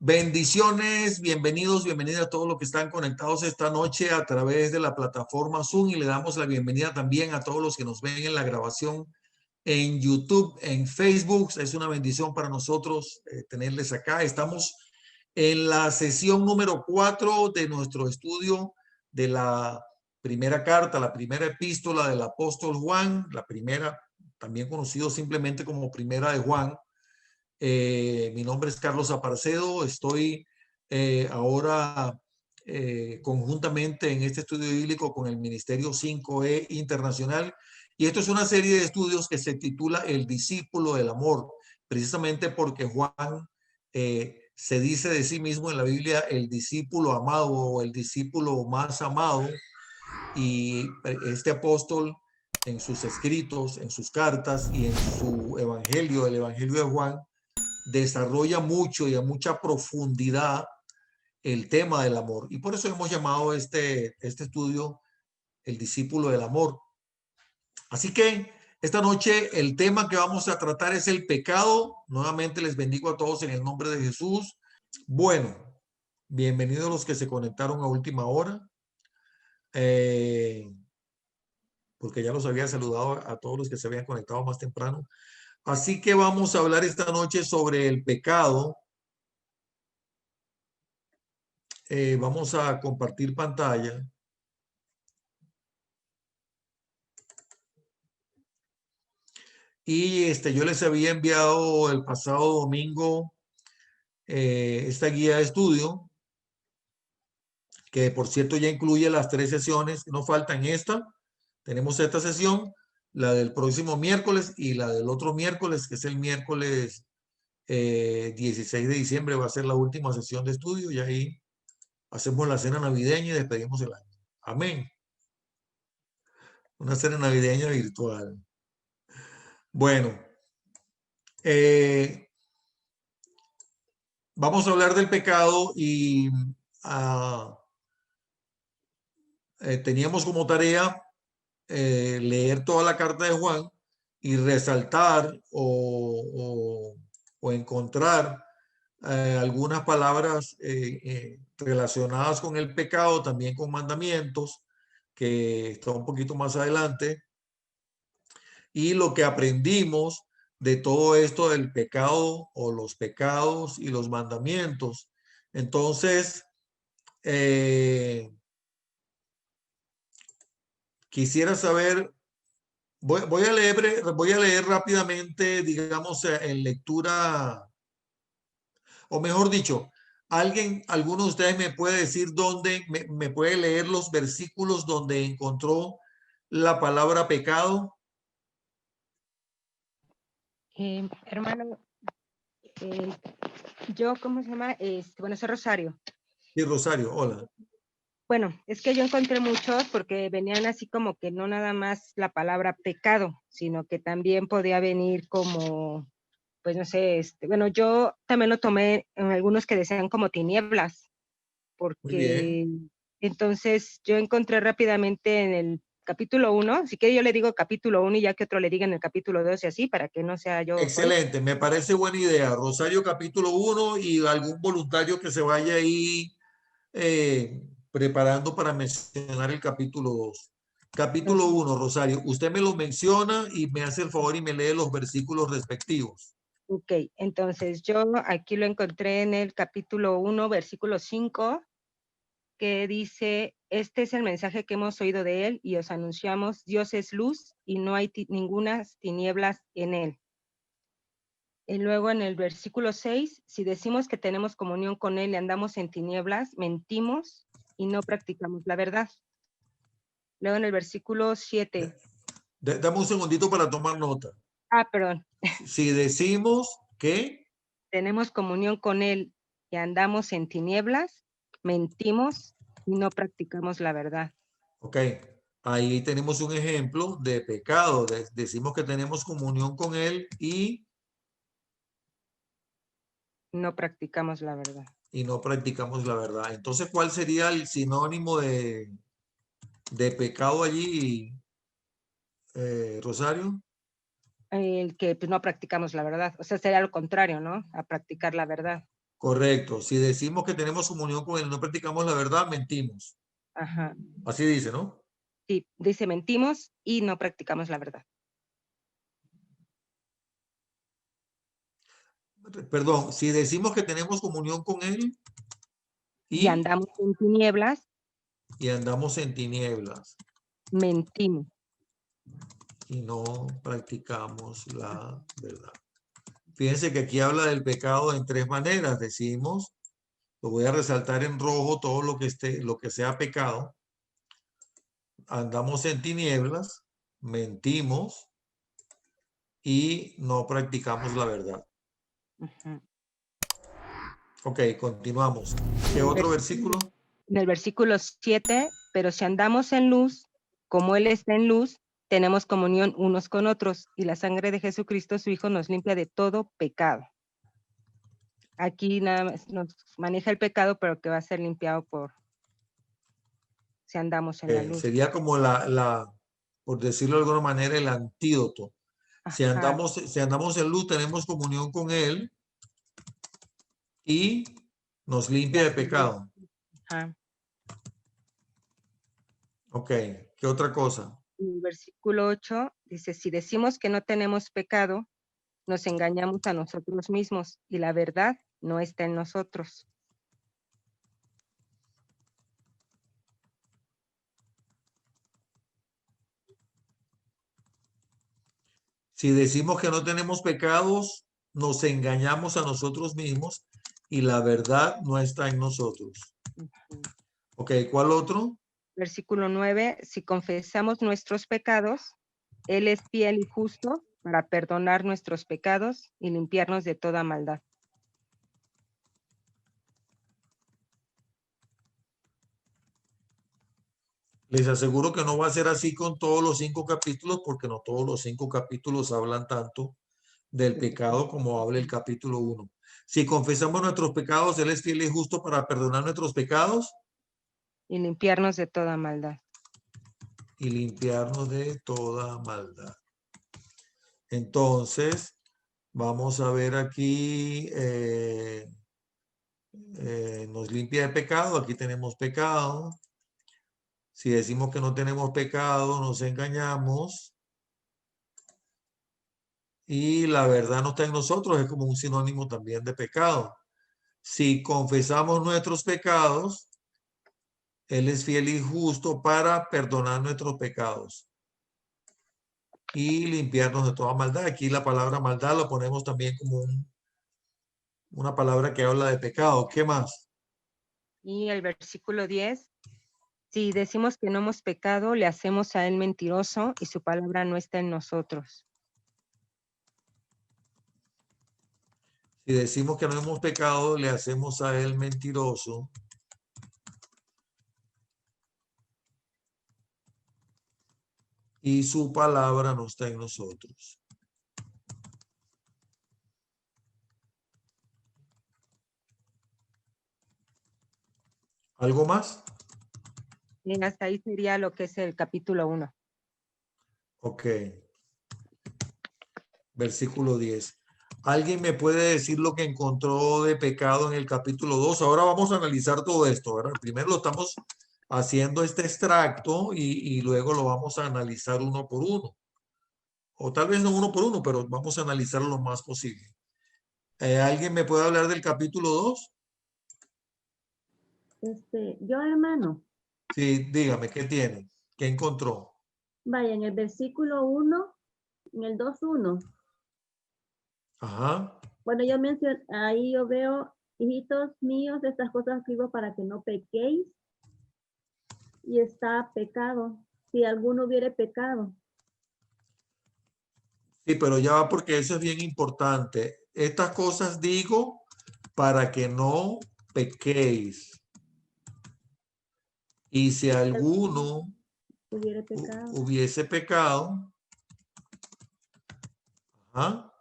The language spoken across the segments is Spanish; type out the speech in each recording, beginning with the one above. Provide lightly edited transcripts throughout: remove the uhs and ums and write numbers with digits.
Bendiciones, bienvenidos, bienvenidas a todos los que están conectados esta noche a través de la plataforma Zoom y le damos la bienvenida también a todos los que nos ven en la grabación en YouTube, en Facebook. Es una bendición para nosotros tenerles acá. Estamos en la sesión número 4 de nuestro estudio de la primera carta, la primera epístola del apóstol Juan, la primera, también conocido simplemente como Primera de Juan. Mi nombre es Carlos Aparcedo, estoy ahora conjuntamente en este estudio bíblico con el Ministerio 5E Internacional, y esto es una serie de estudios que se titula El discípulo del amor, precisamente porque Juan se dice de sí mismo en la Biblia el discípulo amado o el discípulo más amado, y este apóstol en sus escritos, en sus cartas y en su evangelio, el evangelio de Juan, desarrolla mucho y a mucha profundidad el tema del amor. Y por eso hemos llamado este estudio El discípulo del amor. Así que esta noche el tema que vamos a tratar es el pecado. Nuevamente les bendigo a todos en el nombre de Jesús. Bueno, bienvenidos los que se conectaron a última hora. Porque ya los había saludado a todos los que se habían conectado más temprano. Así que vamos a hablar esta noche sobre el pecado. Vamos a compartir pantalla. Y yo les había enviado el pasado domingo esta guía de estudio, que por cierto ya incluye las 3 sesiones, no faltan esta. Tenemos esta sesión, la del próximo miércoles y la del otro miércoles, que es el miércoles 16 de diciembre, va a ser la última sesión de estudio y ahí hacemos la cena navideña y despedimos el año. Amén. Una cena navideña virtual. Bueno, vamos a hablar del pecado y teníamos como tarea leer toda la carta de Juan y resaltar o encontrar algunas palabras relacionadas con el pecado, también con mandamientos, que está un poquito más adelante, y lo que aprendimos de todo esto del pecado o los pecados y los mandamientos. Entonces, quisiera saber, voy a leer rápidamente, digamos, en lectura, o mejor dicho, alguno de ustedes me puede decir dónde, me puede leer los versículos donde encontró la palabra pecado. Hermano, yo, ¿cómo se llama? Bueno, soy Rosario. Sí, Rosario, hola. Bueno, es que yo encontré muchos porque venían así como que no nada más la palabra pecado, sino que también podía venir como, pues no sé, bueno, yo también lo tomé en algunos que decían como tinieblas, Muy bien. porque entonces yo encontré rápidamente en el capítulo 1, así que yo le digo capítulo 1 y ya que otro le diga en el capítulo 2 y así, para que no sea yo, pues. Excelente, me parece buena idea. Rosario capítulo 1 y algún voluntario que se vaya ahí preparando para mencionar el capítulo 2. Capítulo 1, Rosario, usted me lo menciona y me hace el favor y me lee los versículos respectivos. Ok, entonces yo aquí lo encontré en el capítulo 1, versículo 5, que dice, este es el mensaje que hemos oído de él y os anunciamos, Dios es luz y no hay ninguna tinieblas en él. Y luego en el versículo 6, si decimos que tenemos comunión con él y andamos en tinieblas, mentimos y no practicamos la verdad. Luego en el versículo 7. Dame un segundito para tomar nota. Perdón. Si decimos que tenemos comunión con él y andamos en tinieblas, mentimos y no practicamos la verdad. Ok, ahí tenemos un ejemplo de pecado. Decimos que tenemos comunión con él y no practicamos la verdad. Y no practicamos la verdad. Entonces, ¿cuál sería el sinónimo de pecado allí, Rosario? El que pues, no practicamos la verdad. O sea, sería lo contrario, ¿no? A practicar la verdad. Correcto. Si decimos que tenemos comunión con él y no practicamos la verdad, mentimos. Ajá. Así dice, ¿no? Sí, dice mentimos y no practicamos la verdad. Perdón, si decimos que tenemos comunión con él Y y, andamos en tinieblas, y andamos en tinieblas mentimos. y no practicamos la verdad. Fíjense que aquí habla del pecado en tres maneras. Decimos, lo voy a resaltar en rojo, todo lo que esté, lo que sea pecado. Andamos en tinieblas, mentimos y no practicamos la verdad. Ujú. Ok, continuamos. En ¿Qué el otro versículo, versículo? en el versículo 7, pero si andamos en luz, como Él está en luz, tenemos comunión unos con otros, y la sangre de Jesucristo, su Hijo, nos limpia de todo pecado. Aquí nada más nos maneja el pecado, pero que va a ser limpiado por si andamos en la luz. Sería como por decirlo de alguna manera, el antídoto. Ajá, Si andamos en luz, tenemos comunión con Él y nos limpia la de sangre, pecado. ajá. Ok, ¿qué otra cosa? En el versículo 8 dice, si decimos que no tenemos pecado, nos engañamos a nosotros mismos y la verdad no está en nosotros. Si decimos que no tenemos pecados, nos engañamos a nosotros mismos y la verdad no está en nosotros. Ujú. Ok, ¿cuál otro? Versículo 9, si confesamos nuestros pecados, Él es fiel y justo para perdonar nuestros pecados y limpiarnos de toda maldad. Les aseguro que no va a ser así con todos los 5 capítulos, porque no todos los 5 capítulos hablan tanto del pecado como habla el capítulo 1. Si confesamos nuestros pecados, Él es fiel y justo para perdonar nuestros pecados Y limpiarnos de toda maldad. y limpiarnos de toda maldad. Entonces, vamos a ver aquí, nos limpia de pecado, aquí tenemos pecado. Si decimos que no tenemos pecado, nos engañamos. Y la verdad no está en nosotros, es como un sinónimo también de pecado. Si confesamos nuestros pecados, Él es fiel y justo para perdonar nuestros pecados y limpiarnos de toda maldad. Aquí la palabra maldad lo ponemos también como una palabra que habla de pecado. ¿Qué más? Y el versículo 10, si decimos que no hemos pecado, le hacemos a Él mentiroso y su palabra no está en nosotros. Si decimos que no hemos pecado, le hacemos a Él mentiroso y su palabra no está en nosotros. ¿Algo más? Y hasta ahí sería lo que es el capítulo 1. Ok. Versículo 10. ¿Alguien me puede decir lo que encontró de pecado en el capítulo 2? Ahora vamos a analizar todo esto, ¿verdad? Primero lo estamos haciendo este extracto y luego lo vamos a analizar uno por uno. O tal vez no uno por uno, pero vamos a analizarlo lo más posible. ¿Alguien me puede hablar del capítulo 2? Yo, hermano, Sí, dígame, ¿qué tiene? ¿Qué encontró? vaya, en el versículo 1, en el 2:1, Ajá. bueno, yo menciono, ahí yo veo, hijitos míos, estas cosas escribo para que no pequéis, y está pecado, si alguno hubiere pecado. Sí, pero ya va porque eso es bien importante. Estas cosas digo para que no pequéis. Y si alguno Hubiere pecado. hubiese pecado, ¿ah?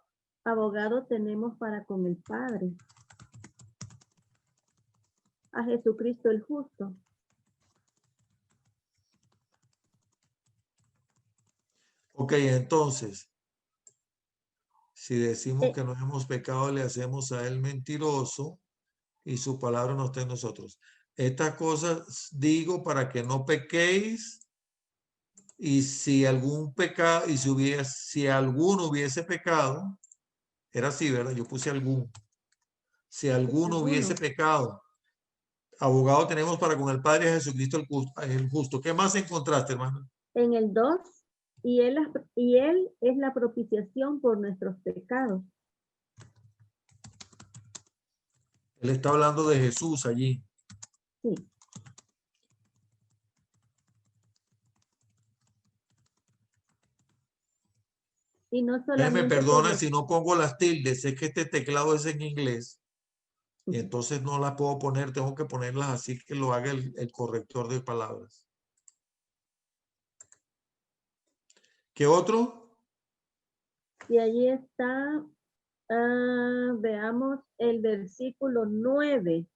Abogado tenemos para con el Padre, a Jesucristo el justo. Ok, entonces, si decimos Eh, que no hemos pecado, le hacemos a él mentiroso y su palabra no está en nosotros. Estas cosas digo para que no pequéis, y si algún pecado, y si alguno hubiese pecado, era así, ¿verdad? Yo puse algún. Si alguno hubiese pecado, abogado tenemos para con el Padre Jesucristo el justo. ¿Qué más encontraste, hermano? En el 2, y él es la propiciación por nuestros pecados. Él está hablando de Jesús allí. Sí. Y no Me solamente perdona si no pongo las tildes, sé que este teclado es en inglés y Ujú. entonces no las puedo poner, tengo que ponerlas así que lo haga el corrector de palabras. ¿Qué otro? Y allí está, veamos el versículo 9.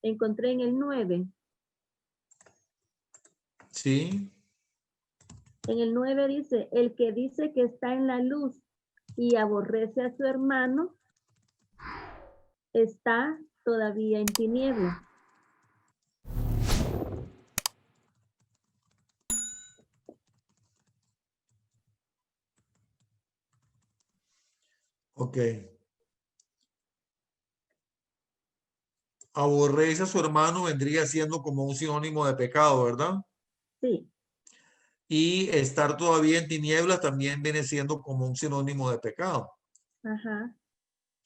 Encontré en el 9. Sí. En el 9 dice, el que dice que está en la luz y aborrece a su hermano, está todavía en tinieblas. Ok. Aborrece a su hermano vendría siendo como un sinónimo de pecado, ¿verdad? Sí. Y estar todavía en tinieblas también viene siendo como un sinónimo de pecado. Ajá.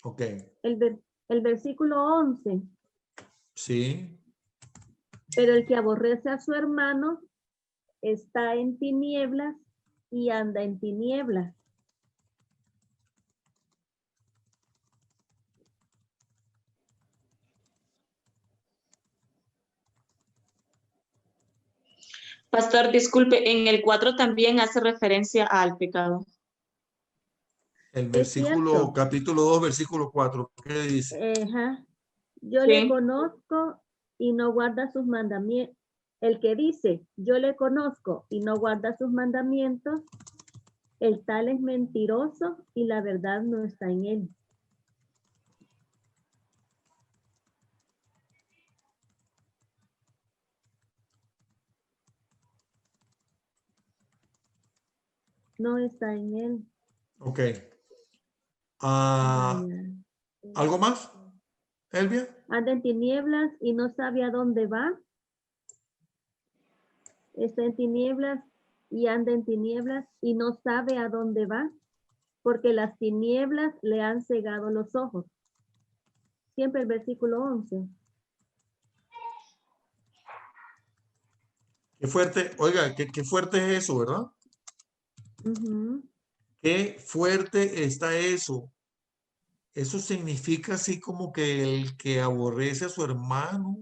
Ok. El versículo 11. Sí. Pero el que aborrece a su hermano está en tinieblas y anda en tinieblas. Pastor, disculpe, en el 4 también hace referencia al pecado. El Es versículo, cierto. capítulo 2, versículo 4. ¿Qué dice? Ajá. Yo le Sí. conozco y no guarda sus mandamientos. El que dice, yo le conozco y no guarda sus mandamientos, el tal es mentiroso y la verdad no está en él. No está en él. Ok. Ah, Vaya. ¿algo más, Elvia? Anda en tinieblas y no sabe a dónde va. Está en tinieblas y anda en tinieblas y no sabe a dónde va, porque las tinieblas le han cegado los ojos. Siempre el versículo 11. Qué fuerte, oiga, qué fuerte es eso, ¿verdad? Ujú. Qué fuerte está eso. Eso significa así como que el que aborrece a su hermano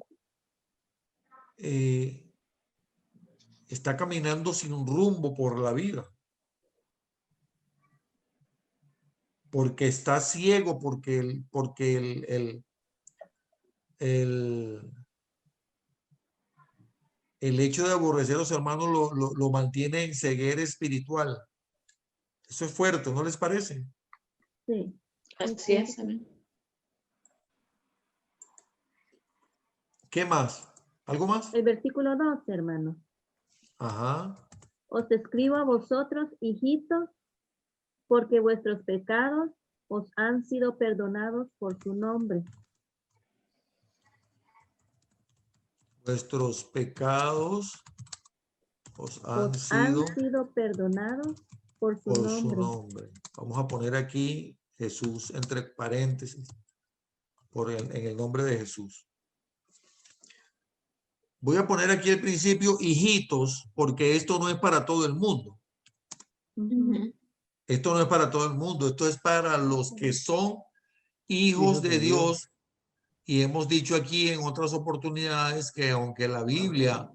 está caminando sin rumbo por la vida. Porque está ciego, porque el hecho de aborrecer a los hermanos lo mantiene en ceguera espiritual. Eso es fuerte, ¿no les parece? Sí. Así es. Amén. ¿Qué más? ¿Algo más? El versículo 12, hermano. Ajá. Os escribo a vosotros, hijitos, porque vuestros pecados os han sido perdonados por su nombre. Vuestros pecados os han Os han sido sido perdonados por su por su nombre. nombre. Vamos a poner aquí Jesús entre paréntesis en el nombre de Jesús. Voy a poner aquí el principio hijitos porque esto no es para todo el mundo. Ujú. Esto no es para todo el mundo. Esto es para los que son hijos de Dios. Y hemos dicho aquí en otras oportunidades que aunque la Biblia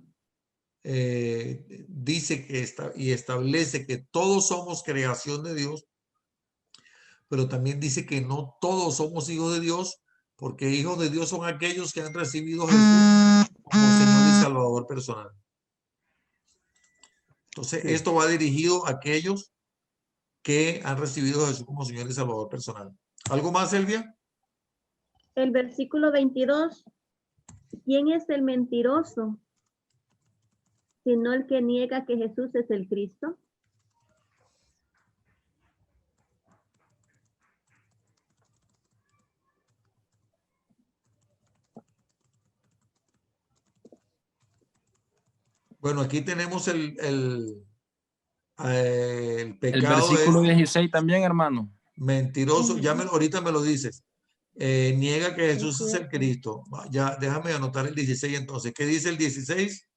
dice que y establece que todos somos creación de Dios, pero también dice que no todos somos hijos de Dios, porque hijos de Dios son aquellos que han recibido a Jesús como Señor y Salvador personal. Entonces, esto va dirigido a aquellos que han recibido a Jesús como Señor y Salvador personal. ¿Algo más, Elvia? El versículo 22. ¿Quién es el mentiroso? Sino el que niega que Jesús es el Cristo. Bueno, aquí tenemos el El pecado versículo es 16 también, hermano. mentiroso. Ahorita me lo dices. Niega que Jesús es el cierto. Cristo. Ya, déjame anotar el 16 entonces. ¿Qué dice el 16?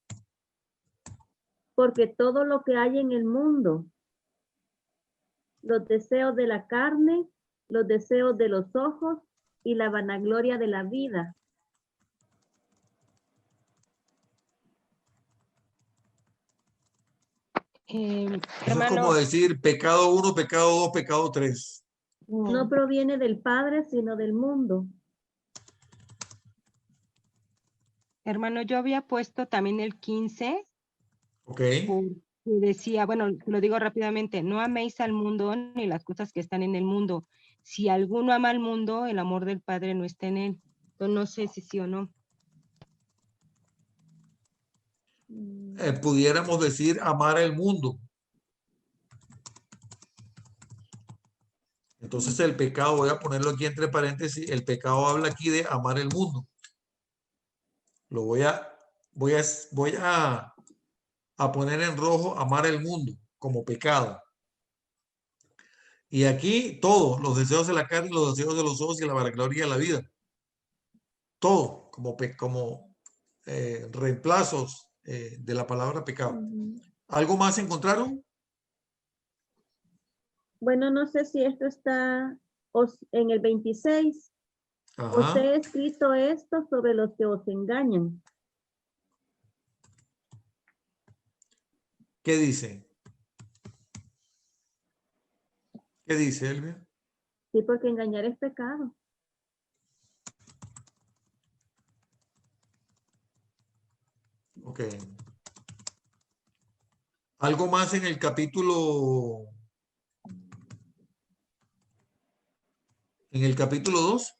Porque todo lo que hay en el mundo, los deseos de la carne, los deseos de los ojos y la vanagloria de la vida. Eso es Hermano, como decir pecado 1, pecado 2, pecado 3. No proviene del Padre, sino del mundo. hermano, yo había puesto también el 15, Ok. porque decía, bueno, lo digo rápidamente, no améis al mundo ni las cosas que están en el mundo. Si alguno ama al mundo, el amor del Padre no está en él. Entonces, no sé si sí o no. Pudiéramos decir amar el mundo. Entonces el pecado, voy a ponerlo aquí entre paréntesis, el pecado habla aquí de amar el mundo. Lo voy a poner en rojo, amar el mundo como pecado. Y aquí todo, los deseos de la carne, los deseos de los ojos y la vanagloria de la vida. Todo como reemplazos de la palabra pecado. ¿Algo más encontraron? Bueno, no sé si esto está en el 26. Os Ajá. he escrito esto sobre los que os engañan. ¿Qué dice? ¿Qué dice, Elvia? Sí, porque engañar es pecado. Ok. ¿Algo más en el capítulo? En el capítulo 2.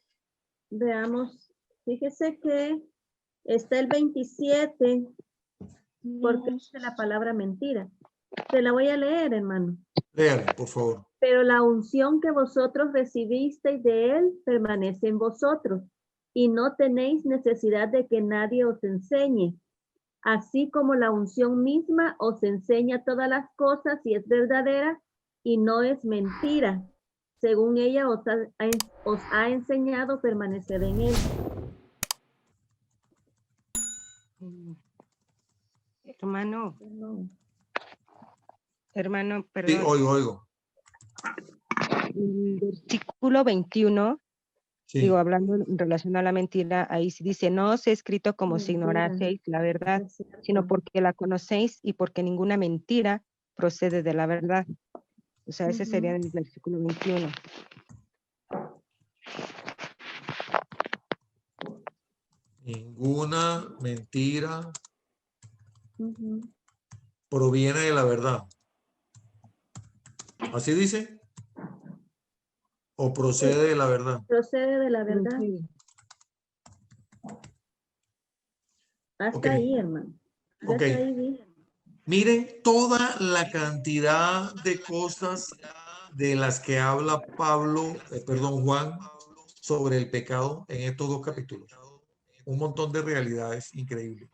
Veamos, fíjese que está el 27, porque dice la palabra mentira. Se la voy a leer, hermano. Léalo, por favor. Pero la unción que vosotros recibisteis de él permanece en vosotros, y no tenéis necesidad de que nadie os enseñe. Así como la unción misma os enseña todas las cosas y es verdadera y no es mentira. Según ella os ha enseñado, permanecer en él. Hermano, No. hermano, Sí, perdón. oigo. El versículo 21, Sí. digo, hablando en relación a la mentira, ahí sí dice, no os he escrito como si Mentira. ignoraseis la verdad, Es cierto. sino porque la conocéis y porque ninguna mentira procede de la verdad. O sea, ese sería el versículo 21. Ninguna mentira Ujú. proviene de la verdad. ¿Así dice? ¿O procede de la verdad? Procede de la verdad. Sí. Hasta Ok. ahí, hermano. Yo Ok. hasta ahí dije. Miren toda la cantidad de cosas de las que habla Juan, sobre el pecado en estos dos capítulos. Un montón de realidades increíbles.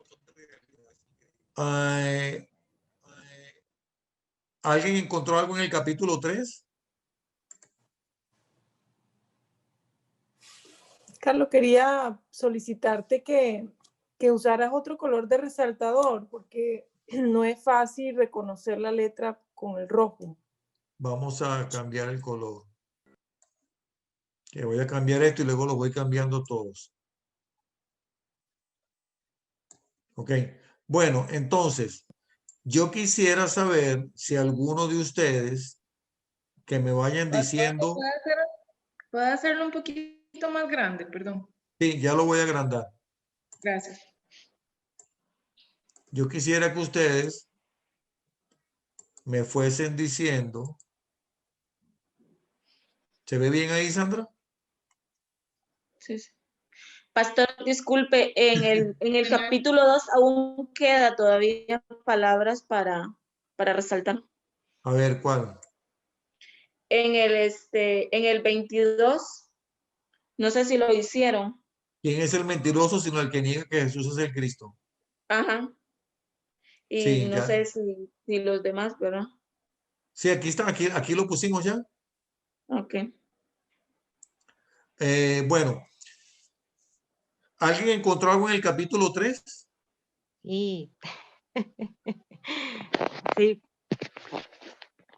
¿Alguien encontró algo en el capítulo 3? Carlos, quería solicitarte que usaras otro color de resaltador porque no es fácil reconocer la letra con el rojo. Vamos a cambiar el color. Que voy a cambiar esto y luego lo voy cambiando todos. Ok. Bueno, entonces, yo quisiera saber si alguno de ustedes que me vayan diciendo, ¿Puedo hacerlo un poquito más grande? Perdón. sí, ya lo voy a agrandar. Gracias. Yo quisiera que ustedes me fuesen diciendo, ¿se ve bien ahí, Sandra? Sí, sí. Pastor, disculpe, en el capítulo 2 aún queda todavía palabras para resaltar. A ver, ¿cuál? En el 22, no sé si lo hicieron. ¿Quién es el mentiroso sino el que niega que Jesús es el Cristo? Ajá. Y Sí, no ya. sé si los demás, ¿verdad? Sí, aquí está, aquí lo pusimos ya. Ok. Bueno, ¿alguien encontró algo en el capítulo 3? Y sí,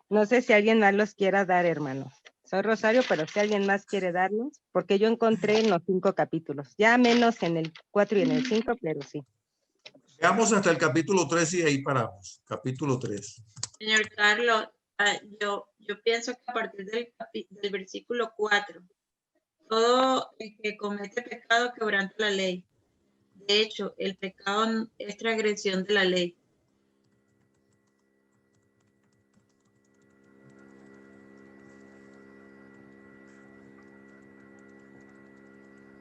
no sé si alguien más los quiera dar, hermanos. Soy Rosario, pero si alguien más quiere darlos, porque yo encontré en los 5 capítulos, ya menos en el 4 y en el 5, pero sí. Veamos hasta el capítulo 3 y ahí paramos. Capítulo 3. Señor Carlos, yo pienso que a partir del versículo 4, todo el que comete pecado quebranta la ley. De hecho, el pecado es transgresión de la ley.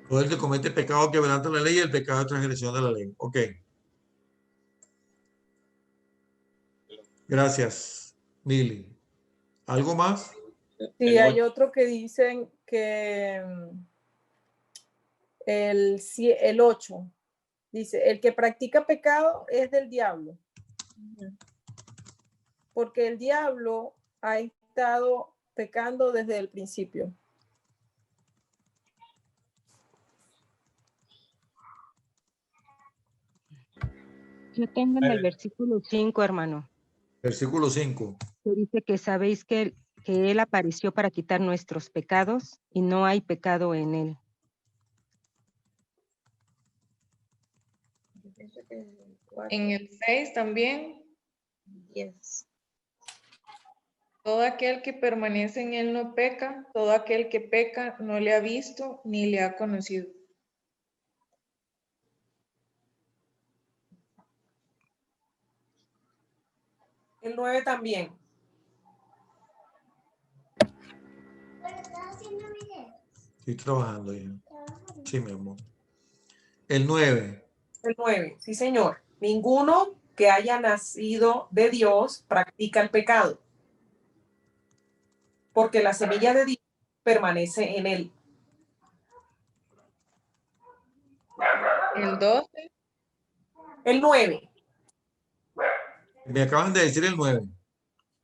Todo el que comete pecado quebranta la ley y el pecado es transgresión de la ley. Ok. Gracias, Mili. ¿Algo más? Sí, hay otro que dicen que el 8 dice, el que practica pecado es del diablo. Porque el diablo ha estado pecando desde el principio. Yo tengo en el versículo 5, hermano, Versículo 5. que dice que sabéis que Él apareció para quitar nuestros pecados y no hay pecado en Él. En el 6 también. Yes. Todo aquel que permanece en él no peca, todo aquel que peca no le ha visto ni le ha conocido. El 9 también. Estoy trabajando ya. Sí, mi amor. El 9. El 9, sí señor. Ninguno que haya nacido de Dios practica el pecado, porque la semilla de Dios permanece en él. El 12. El 9. Me acaban de decir el 9.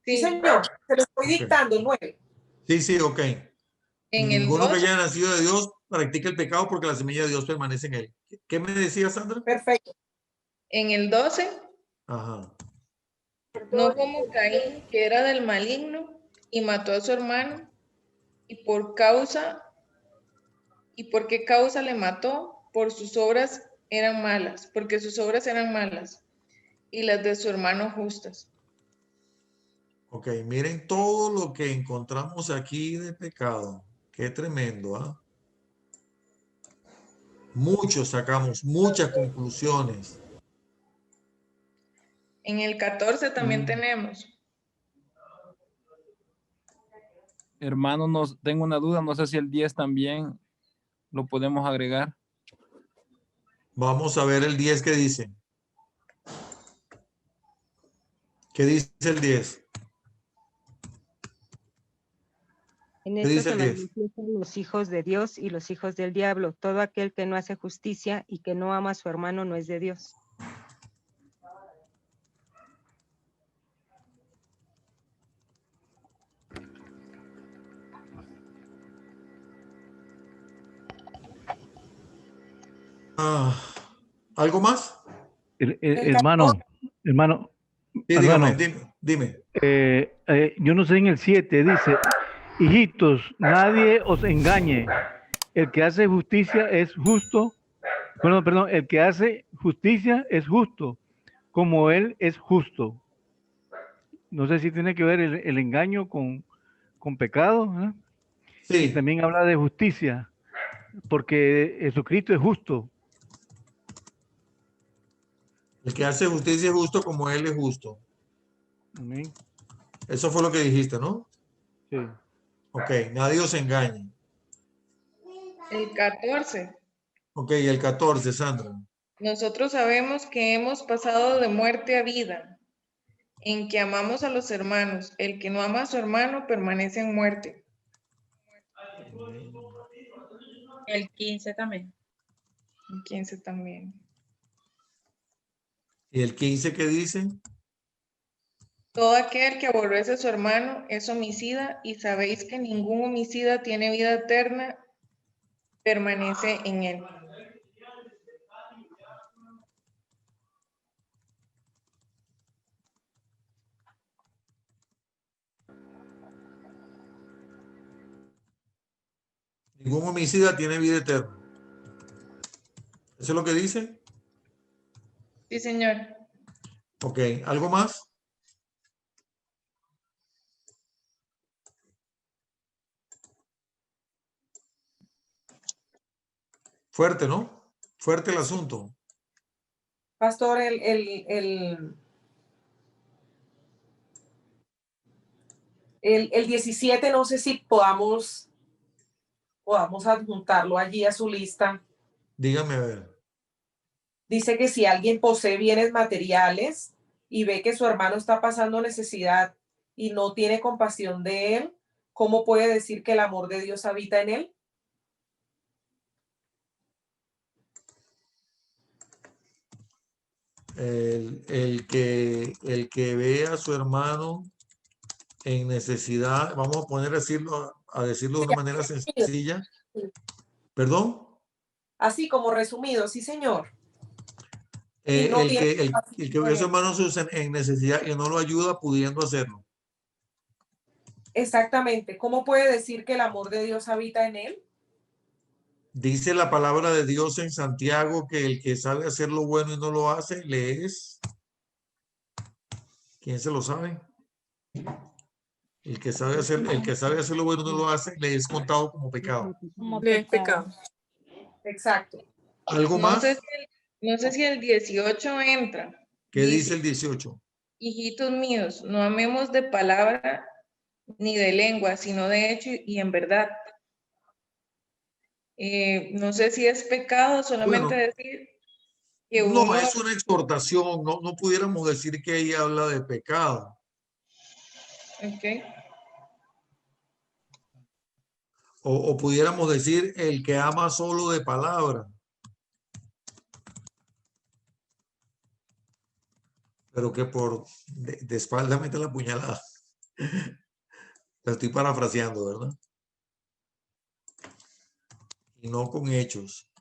Sí, señor. Se lo estoy Ok. dictando, el 9. Sí, sí, ok. En el Ninguno que 12. haya nacido de Dios practica el pecado porque la semilla de Dios permanece en él. ¿Qué me decía, Sandra? Perfecto. En el 12. Ajá. No como Caín, que era del maligno y mató a su hermano. ¿Y por qué causa le mató? Por sus obras eran malas, porque sus obras eran malas y las de su hermano justas. Ok, miren todo lo que encontramos aquí de pecado. Qué tremendo, ¿ah? Muchos sacamos, muchas conclusiones. En el 14 también tenemos. Hermano, tengo una duda, no sé si el 10 también lo podemos agregar. Vamos a ver el 10 que dice. ¿Qué dice el 10? En ¿Qué esto dice se el 10? manifiestan los hijos de Dios y los hijos del diablo. Todo aquel que no hace justicia y que no ama a su hermano no es de Dios. ¿Algo más? Hermano, Sí, dígame, dime. yo no sé, en el 7 dice, hijitos, nadie os engañe, el que hace justicia es justo, perdón, el que hace justicia es justo, como él es justo. No sé si tiene que ver el engaño con pecado, ¿eh? Sí. Y también habla de justicia, porque Jesucristo es justo. El que hace justicia es justo como él es justo. Amén. Eso fue lo que dijiste, ¿no? Sí. Ok, nadie os engañe. El 14. Ok, el 14, Sandra. Nosotros sabemos que hemos pasado de muerte a vida, en que amamos a los hermanos. El que no ama a su hermano permanece en muerte. El 15 también. El 15 también. ¿Y el 15 qué dice? Todo aquel que aborrece a su hermano es homicida, y sabéis que ningún homicida tiene vida eterna, permanece en él. Ningún homicida tiene vida eterna. ¿Eso es lo que dice? Sí, señor. Ok, ¿algo más? Fuerte, ¿no? Fuerte el asunto. Pastor, el 17, no sé si podamos adjuntarlo allí a su lista. Dígame a ver. Dice que si alguien posee bienes materiales y ve que su hermano está pasando necesidad y no tiene compasión de él, ¿cómo puede decir que el amor de Dios habita en él? El que ve a su hermano en necesidad, vamos a poner a decirlo de una manera sencilla. ¿Perdón? Así como resumido, sí, señor. El que ve a su hermano en necesidad y no lo ayuda pudiendo hacerlo. Exactamente. ¿Cómo puede decir que el amor de Dios habita en él? Dice la palabra de Dios en Santiago que el que sabe hacer lo bueno y no lo hace, le es. ¿Quién se lo sabe? El que sabe hacer lo bueno y no lo hace, le es contado como pecado. Le es pecado. Exacto. ¿Algo No más? sé si el 18 entra. ¿Qué dice el 18? Hijitos míos, no amemos de palabra ni de lengua, sino de hecho y en verdad. No sé si es pecado solamente decir que no, uno... es una exhortación, no pudiéramos decir que ella habla de pecado. Ok. O pudiéramos decir el que ama solo de palabra. Pero que por de espalda mete la puñalada. La estoy parafraseando, ¿verdad? Y no con hechos.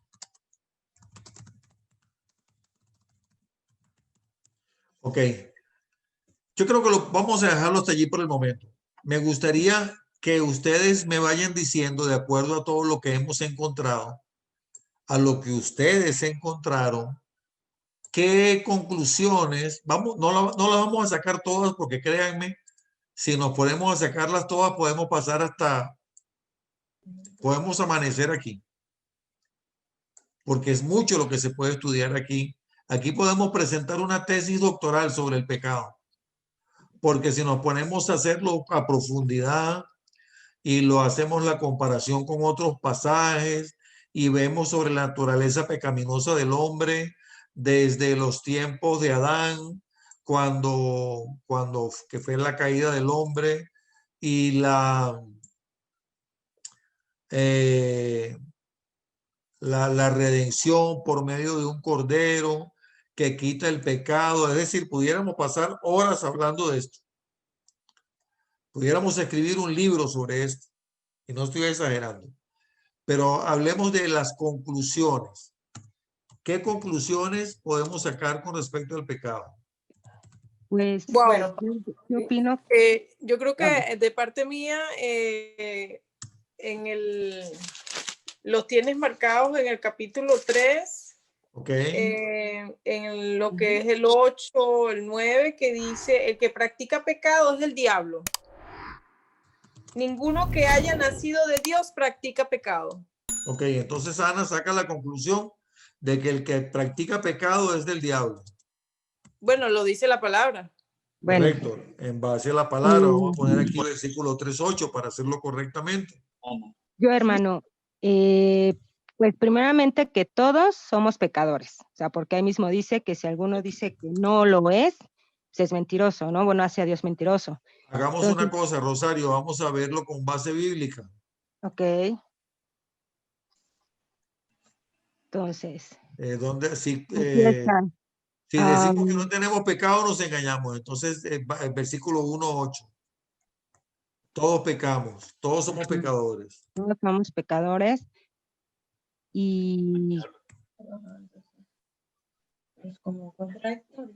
Ok. Yo creo que vamos a dejarlo hasta allí por el momento. Me gustaría que ustedes me vayan diciendo, de acuerdo a todo lo que hemos encontrado, a lo que ustedes encontraron, qué conclusiones, no las vamos a sacar todas porque créanme, si nos ponemos a sacarlas todas podemos podemos amanecer aquí. Porque es mucho lo que se puede estudiar aquí. Aquí podemos presentar una tesis doctoral sobre el pecado. Porque si nos ponemos a hacerlo a profundidad y lo hacemos la comparación con otros pasajes y vemos sobre la naturaleza pecaminosa del hombre desde los tiempos de Adán, cuando que fue la caída del hombre y la redención por medio de un cordero que quita el pecado. Es decir, pudiéramos pasar horas hablando de esto. Pudiéramos escribir un libro sobre esto. Y no estoy exagerando. Pero hablemos de las conclusiones. ¿Qué conclusiones podemos sacar con respecto al pecado? Pues, Wow. yo opino. Yo creo que de parte mía, los tienes marcados en el capítulo 3. Ok. En lo que es el 8, el 9, que dice, el que practica pecado es del diablo. Ninguno que haya nacido de Dios practica pecado. Ok, entonces Ana saca la conclusión de que el que practica pecado es del diablo. Bueno, lo dice la palabra. Bueno. Correcto. En base a la palabra, vamos a poner aquí el versículo 3:8 para hacerlo correctamente. Yo, hermano, Pues primeramente que todos somos pecadores, o sea, porque ahí mismo dice que si alguno dice que no lo es, pues es mentiroso, ¿no? Bueno, hace a Dios mentiroso. Hagamos Entonces, una cosa, Rosario, vamos a verlo con base bíblica. ok. Entonces, Donde, si, aquí está. si decimos que no Am, tenemos pecado, nos engañamos. Entonces, el versículo 1:8. Todos pecamos, todos somos pecadores. todos somos pecadores y Es como contradictorio.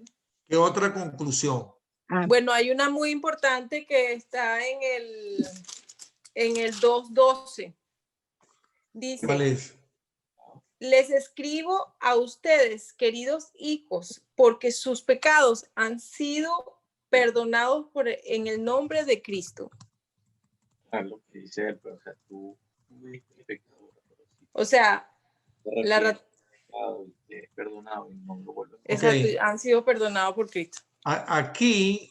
¿Qué otra conclusión? Bueno, hay una muy importante que está en el 2:12. Dice, ¿Cuál es? les escribo a ustedes, queridos hijos, porque sus pecados han sido perdonados en el nombre de Cristo. Lo que dice él, pero, o sea, tú fuiste pecador, pero sí O sea, te la arrepientes, pecado y te es perdonado y no lo vuelves a hacer. exacto, Ok. han sido perdonados por Cristo. Aquí,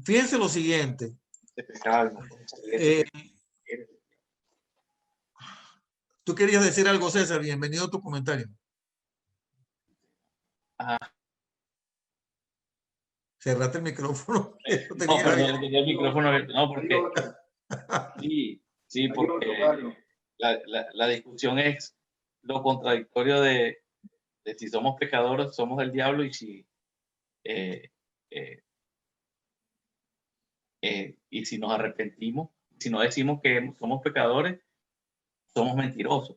fíjense lo siguiente. Te pecado, no puedes Eh, salir. Tú querías decir algo, César. Bienvenido a tu comentario. Cerraste el micrófono. No, perdón, tenía el micrófono abierto. No, porque sí, porque la discusión es lo contradictorio de si somos pecadores, somos del diablo, y si y si nos arrepentimos, si no decimos que somos pecadores, somos mentirosos.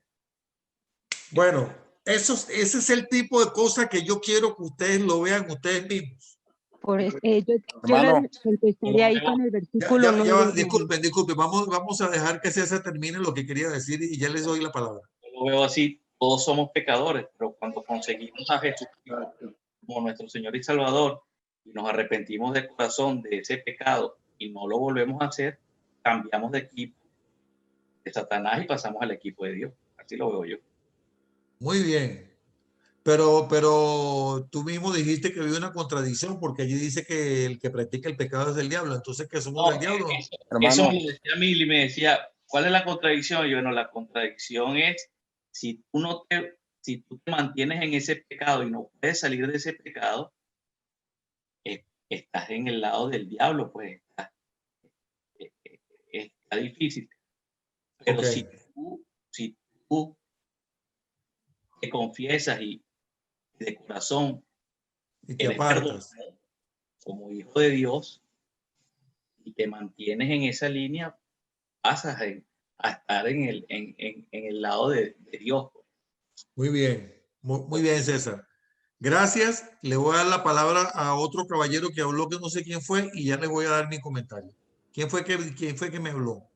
Bueno, ese es el tipo de cosas que yo quiero que ustedes lo vean ustedes mismos. por yo Hermano, le contestaría ahí con el versículo 9. Disculpen, vamos a dejar que César termine lo que quería decir y ya les doy la palabra. Yo lo veo así, todos somos pecadores, pero cuando conseguimos a Jesucristo como nuestro Señor y Salvador y nos arrepentimos de corazón de ese pecado y no lo volvemos a hacer, cambiamos de equipo de Satanás y pasamos al equipo de Dios. Así lo veo yo. Muy bien. Pero tú mismo dijiste que había una contradicción porque allí dice que el que practica el pecado es del diablo. Entonces, ¿que somos del diablo? Eso me lo decía a mí y me decía, ¿cuál es la contradicción? Y yo, bueno, la contradicción es si tú te mantienes en ese pecado y no puedes salir de ese pecado, estás en el lado del diablo, pues está difícil. Pero Okay. si tú te confiesas y de corazón y te apartas como hijo de Dios y te mantienes en esa línea, pasas a estar en el lado de Dios. Muy bien, muy bien, César. Gracias. Le voy a dar la palabra a otro caballero que habló, que no sé quién fue, y ya le voy a dar mi comentario. ¿Quién fue que me habló?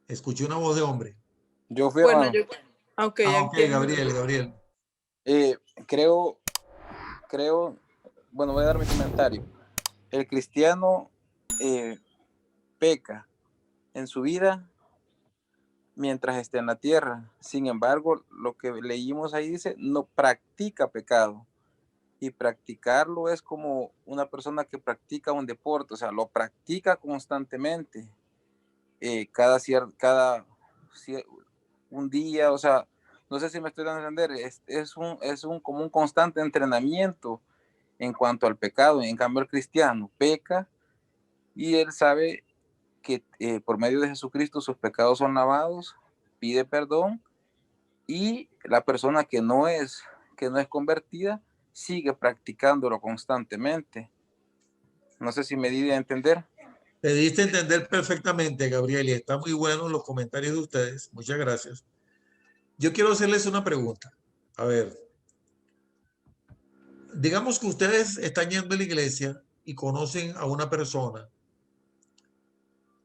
Escuché una voz de hombre. Yo fui, Bueno, hermano. Ok, Gabriel. Creo, bueno, voy a dar mi comentario. El cristiano peca en su vida mientras esté en la tierra. Sin embargo, lo que leímos ahí dice, no practica pecado. Y practicarlo es como una persona que practica un deporte, o sea, lo practica constantemente. Un día, o sea, no sé si me estoy dando a entender, es como un constante entrenamiento en cuanto al pecado. En cambio, el cristiano peca y él sabe que por medio de Jesucristo sus pecados son lavados, pide perdón, y la persona que no es convertida sigue practicándolo constantemente. No sé si me di a entender. Te diste a entender perfectamente, Gabriel, y está muy bueno los comentarios de ustedes. Muchas gracias. Yo quiero hacerles una pregunta. A ver, digamos que ustedes están yendo a la iglesia y conocen a una persona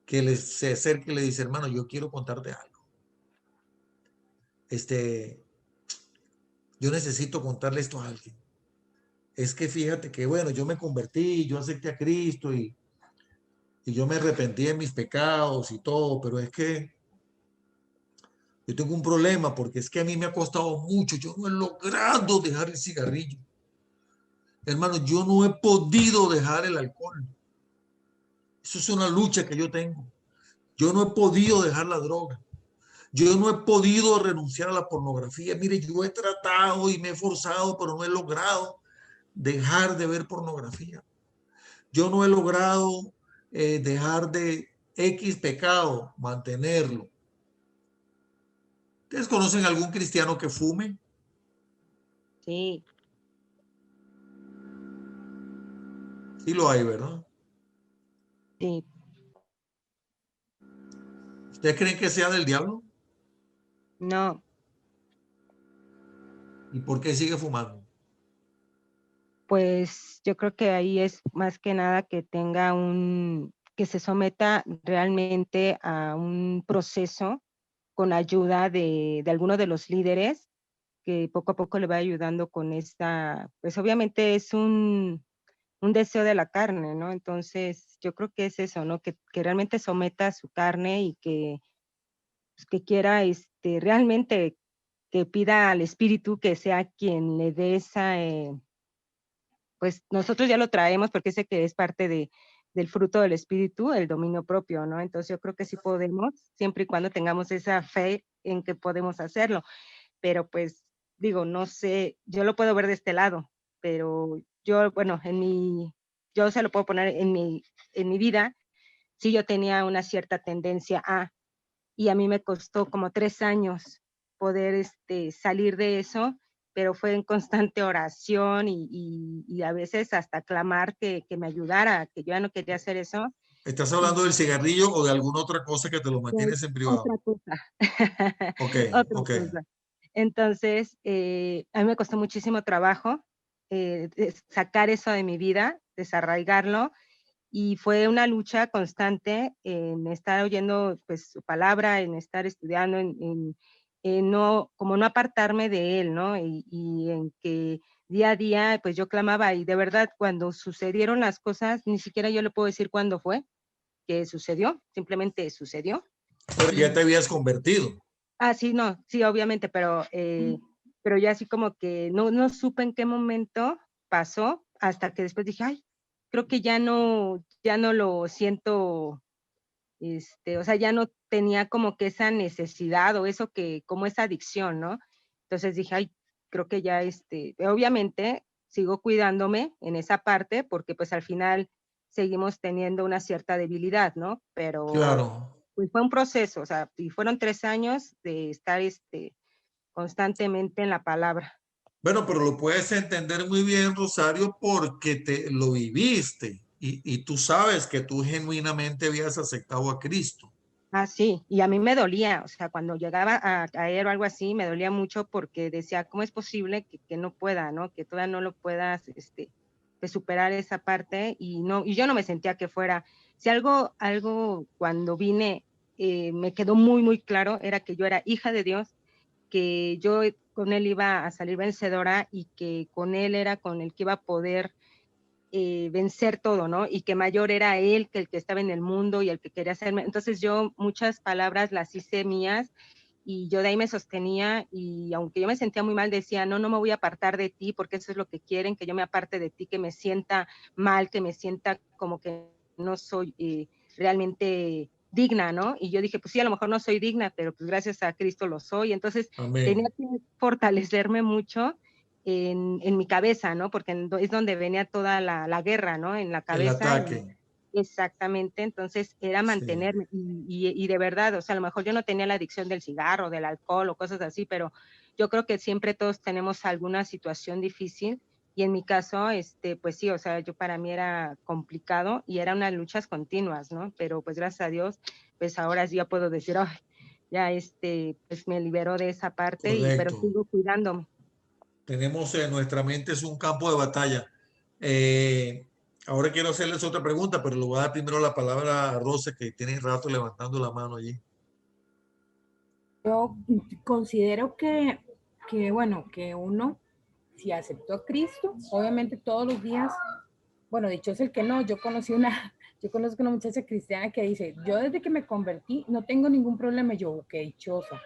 que se acerca y le dice, hermano, yo quiero contarte algo. Yo necesito contarle esto a alguien. Es que fíjate que, bueno, yo me convertí, yo acepté a Cristo y yo me arrepentí de mis pecados y todo, pero es que yo tengo un problema porque es que a mí me ha costado mucho. Yo no he logrado dejar el cigarrillo. Hermano, yo no he podido dejar el alcohol. Eso es una lucha que yo tengo. Yo no he podido dejar la droga. Yo no he podido renunciar a la pornografía. Mire, yo he tratado y me he forzado, pero no he logrado dejar de ver pornografía. Yo no he logrado dejar de X pecado, mantenerlo. ¿Ustedes conocen algún cristiano que fume? Sí. Sí lo hay, ¿verdad? Sí. ¿Ustedes creen que sea del diablo? No. ¿Y por qué sigue fumando? Pues yo creo que ahí es más que nada que tenga que se someta realmente a un proceso con ayuda de alguno de los líderes que poco a poco le va ayudando con esta, pues obviamente es un deseo de la carne, ¿no? Entonces yo creo que es eso, ¿no? Que realmente someta su carne y pues, que quiera realmente que pida al Espíritu que sea quien le dé esa, pues nosotros ya lo traemos porque sé que es parte del fruto del Espíritu, el dominio propio, ¿no? Entonces yo creo que sí podemos, siempre y cuando tengamos esa fe en que podemos hacerlo. Pero pues digo, no sé, yo lo puedo ver de este lado, pero yo, bueno, yo se lo puedo poner en mi vida, sí yo tenía una cierta tendencia y a mí me costó como 3 años poder salir de eso, pero fue en constante oración y a veces hasta clamar que me ayudara, que yo ya no quería hacer eso. ¿Estás hablando del cigarrillo o de alguna otra cosa que te lo mantienes en privado? Otra cosa. Ok, Otra ok. cosa. Entonces, a mí me costó muchísimo trabajo sacar eso de mi vida, desarraigarlo, y fue una lucha constante en estar oyendo pues su palabra, en estar estudiando, en no, como no apartarme de él, ¿no? Y en que día a día pues yo clamaba y de verdad cuando sucedieron las cosas, ni siquiera yo le puedo decir cuándo fue que sucedió, simplemente sucedió. Pero ya te habías convertido. Sí, no, sí, obviamente, pero ya así como que no supe en qué momento pasó, hasta que después dije, ay, creo que ya no lo siento, o sea, ya no tenía como que esa necesidad o eso como esa adicción, ¿no? Entonces dije, ay, creo que ya, obviamente sigo cuidándome en esa parte, porque pues al final seguimos teniendo una cierta debilidad, ¿no? Pero Claro. pues fue un proceso, o sea, y fueron 3 años de estar constantemente en la palabra. Bueno, pero lo puedes entender muy bien, Rosario, porque te lo viviste y tú sabes que tú genuinamente habías aceptado a Cristo. Sí, y a mí me dolía, o sea, cuando llegaba a caer o algo así, me dolía mucho porque decía, ¿cómo es posible que no pueda, no? Que todavía no lo puedas, pues, superar esa parte y yo no me sentía que fuera. Si algo cuando vine me quedó muy, muy claro, era que yo era hija de Dios, que yo con él iba a salir vencedora y que con él era con el que iba a poder vencer todo, ¿no? Y que mayor era él que el que estaba en el mundo y el que quería hacerme. Entonces yo muchas palabras las hice mías y yo de ahí me sostenía y aunque yo me sentía muy mal, decía, no me voy a apartar de ti porque eso es lo que quieren, que yo me aparte de ti, que me sienta mal, que me sienta como que no soy realmente digna, ¿no? Y yo dije, pues sí, a lo mejor no soy digna, pero pues gracias a Cristo lo soy. Entonces tenía que fortalecerme mucho en mi cabeza, ¿no? Porque es donde venía toda la guerra, ¿no? En la El cabeza. ataque. Exactamente, entonces era mantenerme y de verdad, o sea, a lo mejor yo no tenía la adicción del cigarro, del alcohol o cosas así, pero yo creo que siempre todos tenemos alguna situación difícil y en mi caso, pues sí, o sea, para mí era complicado y eran unas luchas continuas, ¿no? Pero pues gracias a Dios, pues ahora sí ya puedo decir, ay, ya pues me liberó de esa parte pero Correcto. sigo cuidándome. Tenemos nuestra mente es un campo de batalla. Ahora quiero hacerles otra pregunta, pero le voy a dar primero la palabra a Rosa, que tiene rato levantando la mano allí. Yo considero que bueno, que uno, si aceptó a Cristo, obviamente todos los días, bueno, dicho es el que no, yo conozco una muchacha cristiana que dice, yo desde que me convertí no tengo ningún problema, yo, qué dichosa,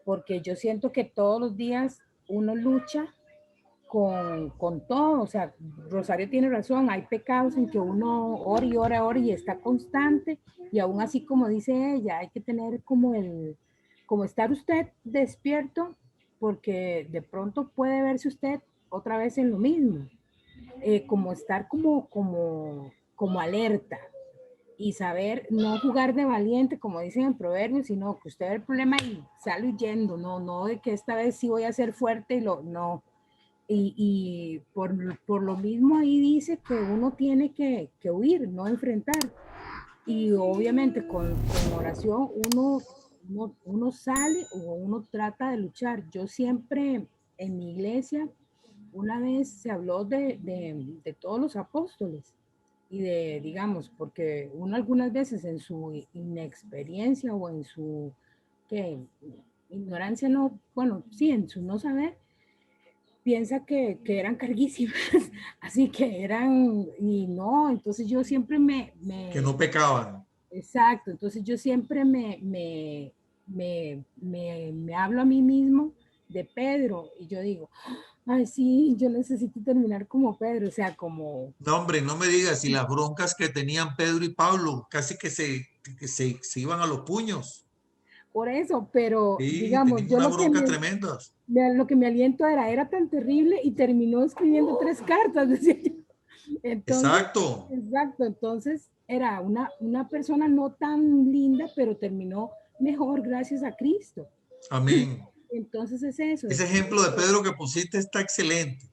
porque yo siento que todos los días uno lucha con todo, o sea, Rosario tiene razón, hay pecados en que uno ora y está constante, y aún así, como dice ella, hay que tener como como estar usted despierto, porque de pronto puede verse usted otra vez en lo mismo, como estar como alerta y saber no jugar de valiente, como dicen en Proverbios, sino que usted ve el problema y sale huyendo, no de que esta vez sí voy a ser fuerte y no. Y por lo mismo ahí dice que uno tiene que huir, no enfrentar. Y obviamente con oración uno sale o uno trata de luchar. Yo siempre en mi iglesia, una vez se habló de todos los apóstoles y de, digamos, porque uno algunas veces en su inexperiencia o en su ignorancia, no, bueno, sí, en su no saber, piensa que eran carguísimas, así que eran, y no, entonces yo siempre Que no pecaban. Exacto, entonces yo siempre me hablo a mí mismo de Pedro y yo digo, ay, sí, yo necesito terminar como Pedro, o sea, como... No, hombre, no me digas, si las broncas que tenían Pedro y Pablo, casi que se iban a los puños. Por eso, pero Sí, digamos, tenían yo unas broncas tremendas. lo que me aliento era tan terrible y terminó escribiendo 3 cartas, decía yo. Entonces, Exacto. exacto, entonces era una persona no tan linda, pero terminó mejor gracias a Cristo. Amén. Entonces es eso. Ese ejemplo de Pedro que pusiste está excelente.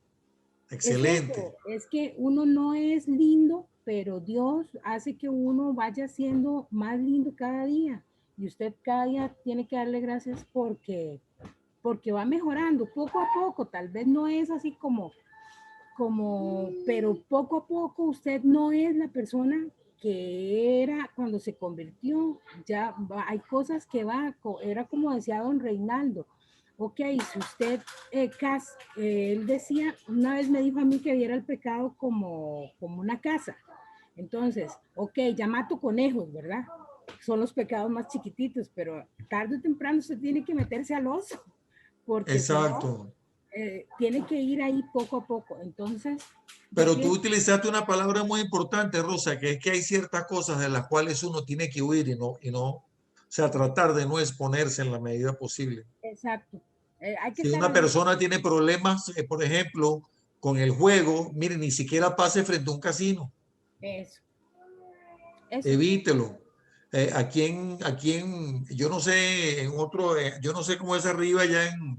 Excelente. Es que uno no es lindo, pero Dios hace que uno vaya siendo más lindo cada día. Y usted cada día tiene que darle gracias porque va mejorando poco a poco. Tal vez no es así pero poco a poco usted no es la persona que era cuando se convirtió. Ya hay cosas que era como decía don Reinaldo. Ok, si usted, él decía, una vez me dijo a mí que viera el pecado como una casa. Entonces, ok, ya mato conejos, ¿verdad? Son los pecados más chiquititos, pero tarde o temprano usted tiene que meterse al oso, porque Exacto. tiene que ir ahí poco a poco. Entonces, pero tú utilizaste una palabra muy importante, Rosa, que es que hay ciertas cosas de las cuales uno tiene que huir y no, o sea, tratar de no exponerse en la medida posible. Exacto. Hay que si una persona tiene problemas, por ejemplo, con el juego, mire, ni siquiera pase frente a un casino. Eso. Evítelo. Aquí en, yo no sé, en otro, yo no sé cómo es arriba allá en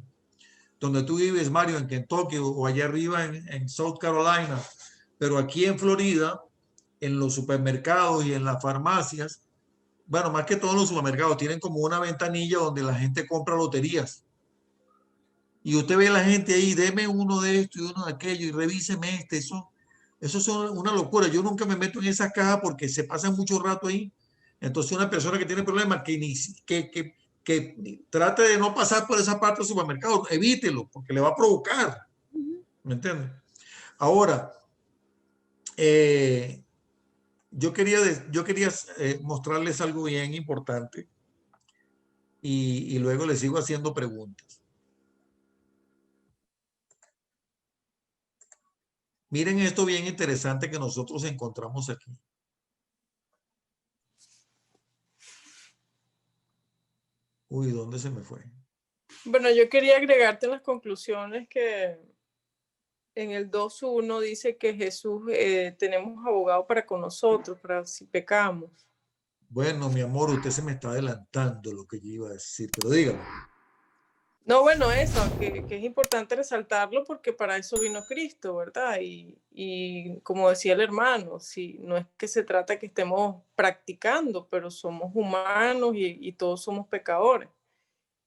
donde tú vives, Mario, en Kentucky o allá arriba en South Carolina, pero aquí en Florida, en los supermercados y en las farmacias, bueno, más que todos los supermercados, tienen como una ventanilla donde la gente compra loterías. Y usted ve a la gente ahí, deme uno de esto y uno de aquello y revíseme este, eso es una locura. Yo nunca me meto en esa caja porque se pasa mucho rato ahí. Entonces una persona que tiene problemas que trate de no pasar por esa parte del supermercado, evítelo porque le va a provocar. ¿Me entiendes? Ahora, yo quería mostrarles algo bien importante y luego les sigo haciendo preguntas. Miren esto bien interesante que nosotros encontramos aquí. Uy, ¿dónde se me fue? Bueno, yo quería agregarte en las conclusiones que en el 2.1 dice que Jesús, tenemos abogado para con nosotros, para si pecamos. Bueno, mi amor, usted se me está adelantando lo que yo iba a decir, pero dígame. No, bueno, eso, que es importante resaltarlo porque para eso vino Cristo, ¿verdad? Y como decía el hermano, si no es que se trata que estemos practicando, pero somos humanos y todos somos pecadores.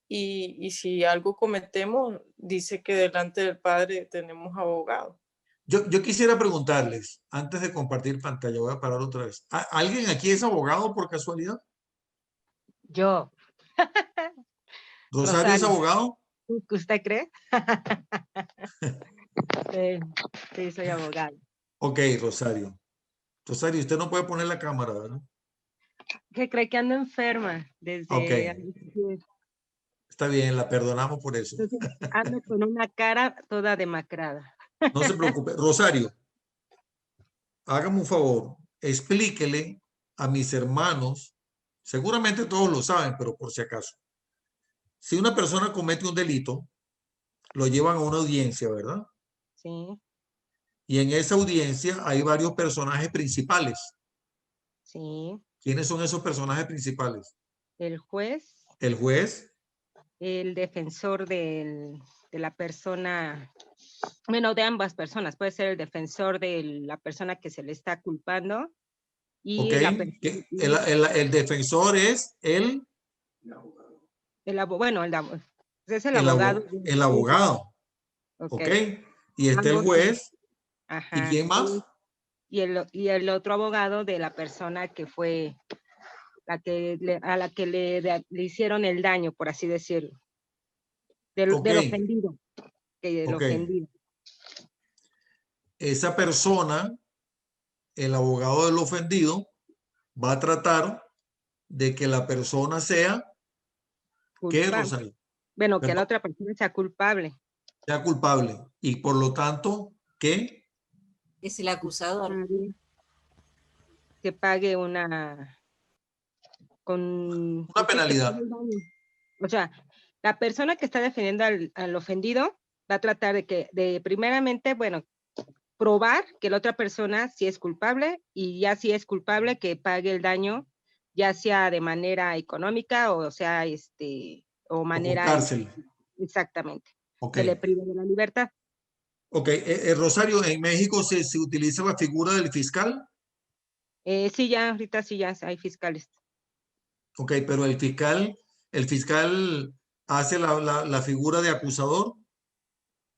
Y si algo cometemos, dice que delante del Padre tenemos abogado. Yo quisiera preguntarles, antes de compartir pantalla, voy a parar otra vez. ¿Alguien aquí es abogado por casualidad? Yo. ¿Rosario es abogado? ¿Usted cree? Sí, soy abogado. Ok, Rosario. Rosario, usted no puede poner la cámara, ¿verdad? ¿Qué cree que ando enferma? Desde... Ok. Está bien, la perdonamos por eso. Entonces, ando con una cara toda demacrada. No se preocupe. Rosario, hágame un favor, explíquele a mis hermanos, seguramente todos lo saben, pero por si acaso, si una persona comete un delito, lo llevan a una audiencia, ¿verdad? Sí, Y en esa audiencia hay varios personajes principales. sí. ¿Quiénes son esos personajes principales? El juez, El juez, el defensor de la persona, bueno, de ambas personas. Puede ser el defensor de la persona que se le está culpando y ¿ok? la Que el defensor es bueno, es el abogado. el abogado, ¿ok? Y está el Ambos, juez. ¿Y ajá, quién más? y el otro abogado de la persona que fue a la que le hicieron el daño, por así decirlo. Del ofendido. Del Ok. ofendido. Esa persona, el abogado del ofendido, va a tratar de que la persona sea, ¿qué, Rosario? Bueno, que la Perdón. otra persona sea culpable. Sea culpable. Y por lo tanto, ¿qué? Es el acusador. Que pague una penalidad. O sea, la persona que está defendiendo al ofendido va a tratar de primeramente, bueno, probar que la otra persona sí es culpable, y ya si es culpable que pague el daño, ya sea de manera económica o sea, o manera... O con cárcel. Exactamente. Ok. Que le prive de la libertad. Ok. Rosario, ¿en México se utiliza la figura del fiscal? Sí, ya, ahorita sí ya hay fiscales. Ok, pero el fiscal hace la figura de acusador.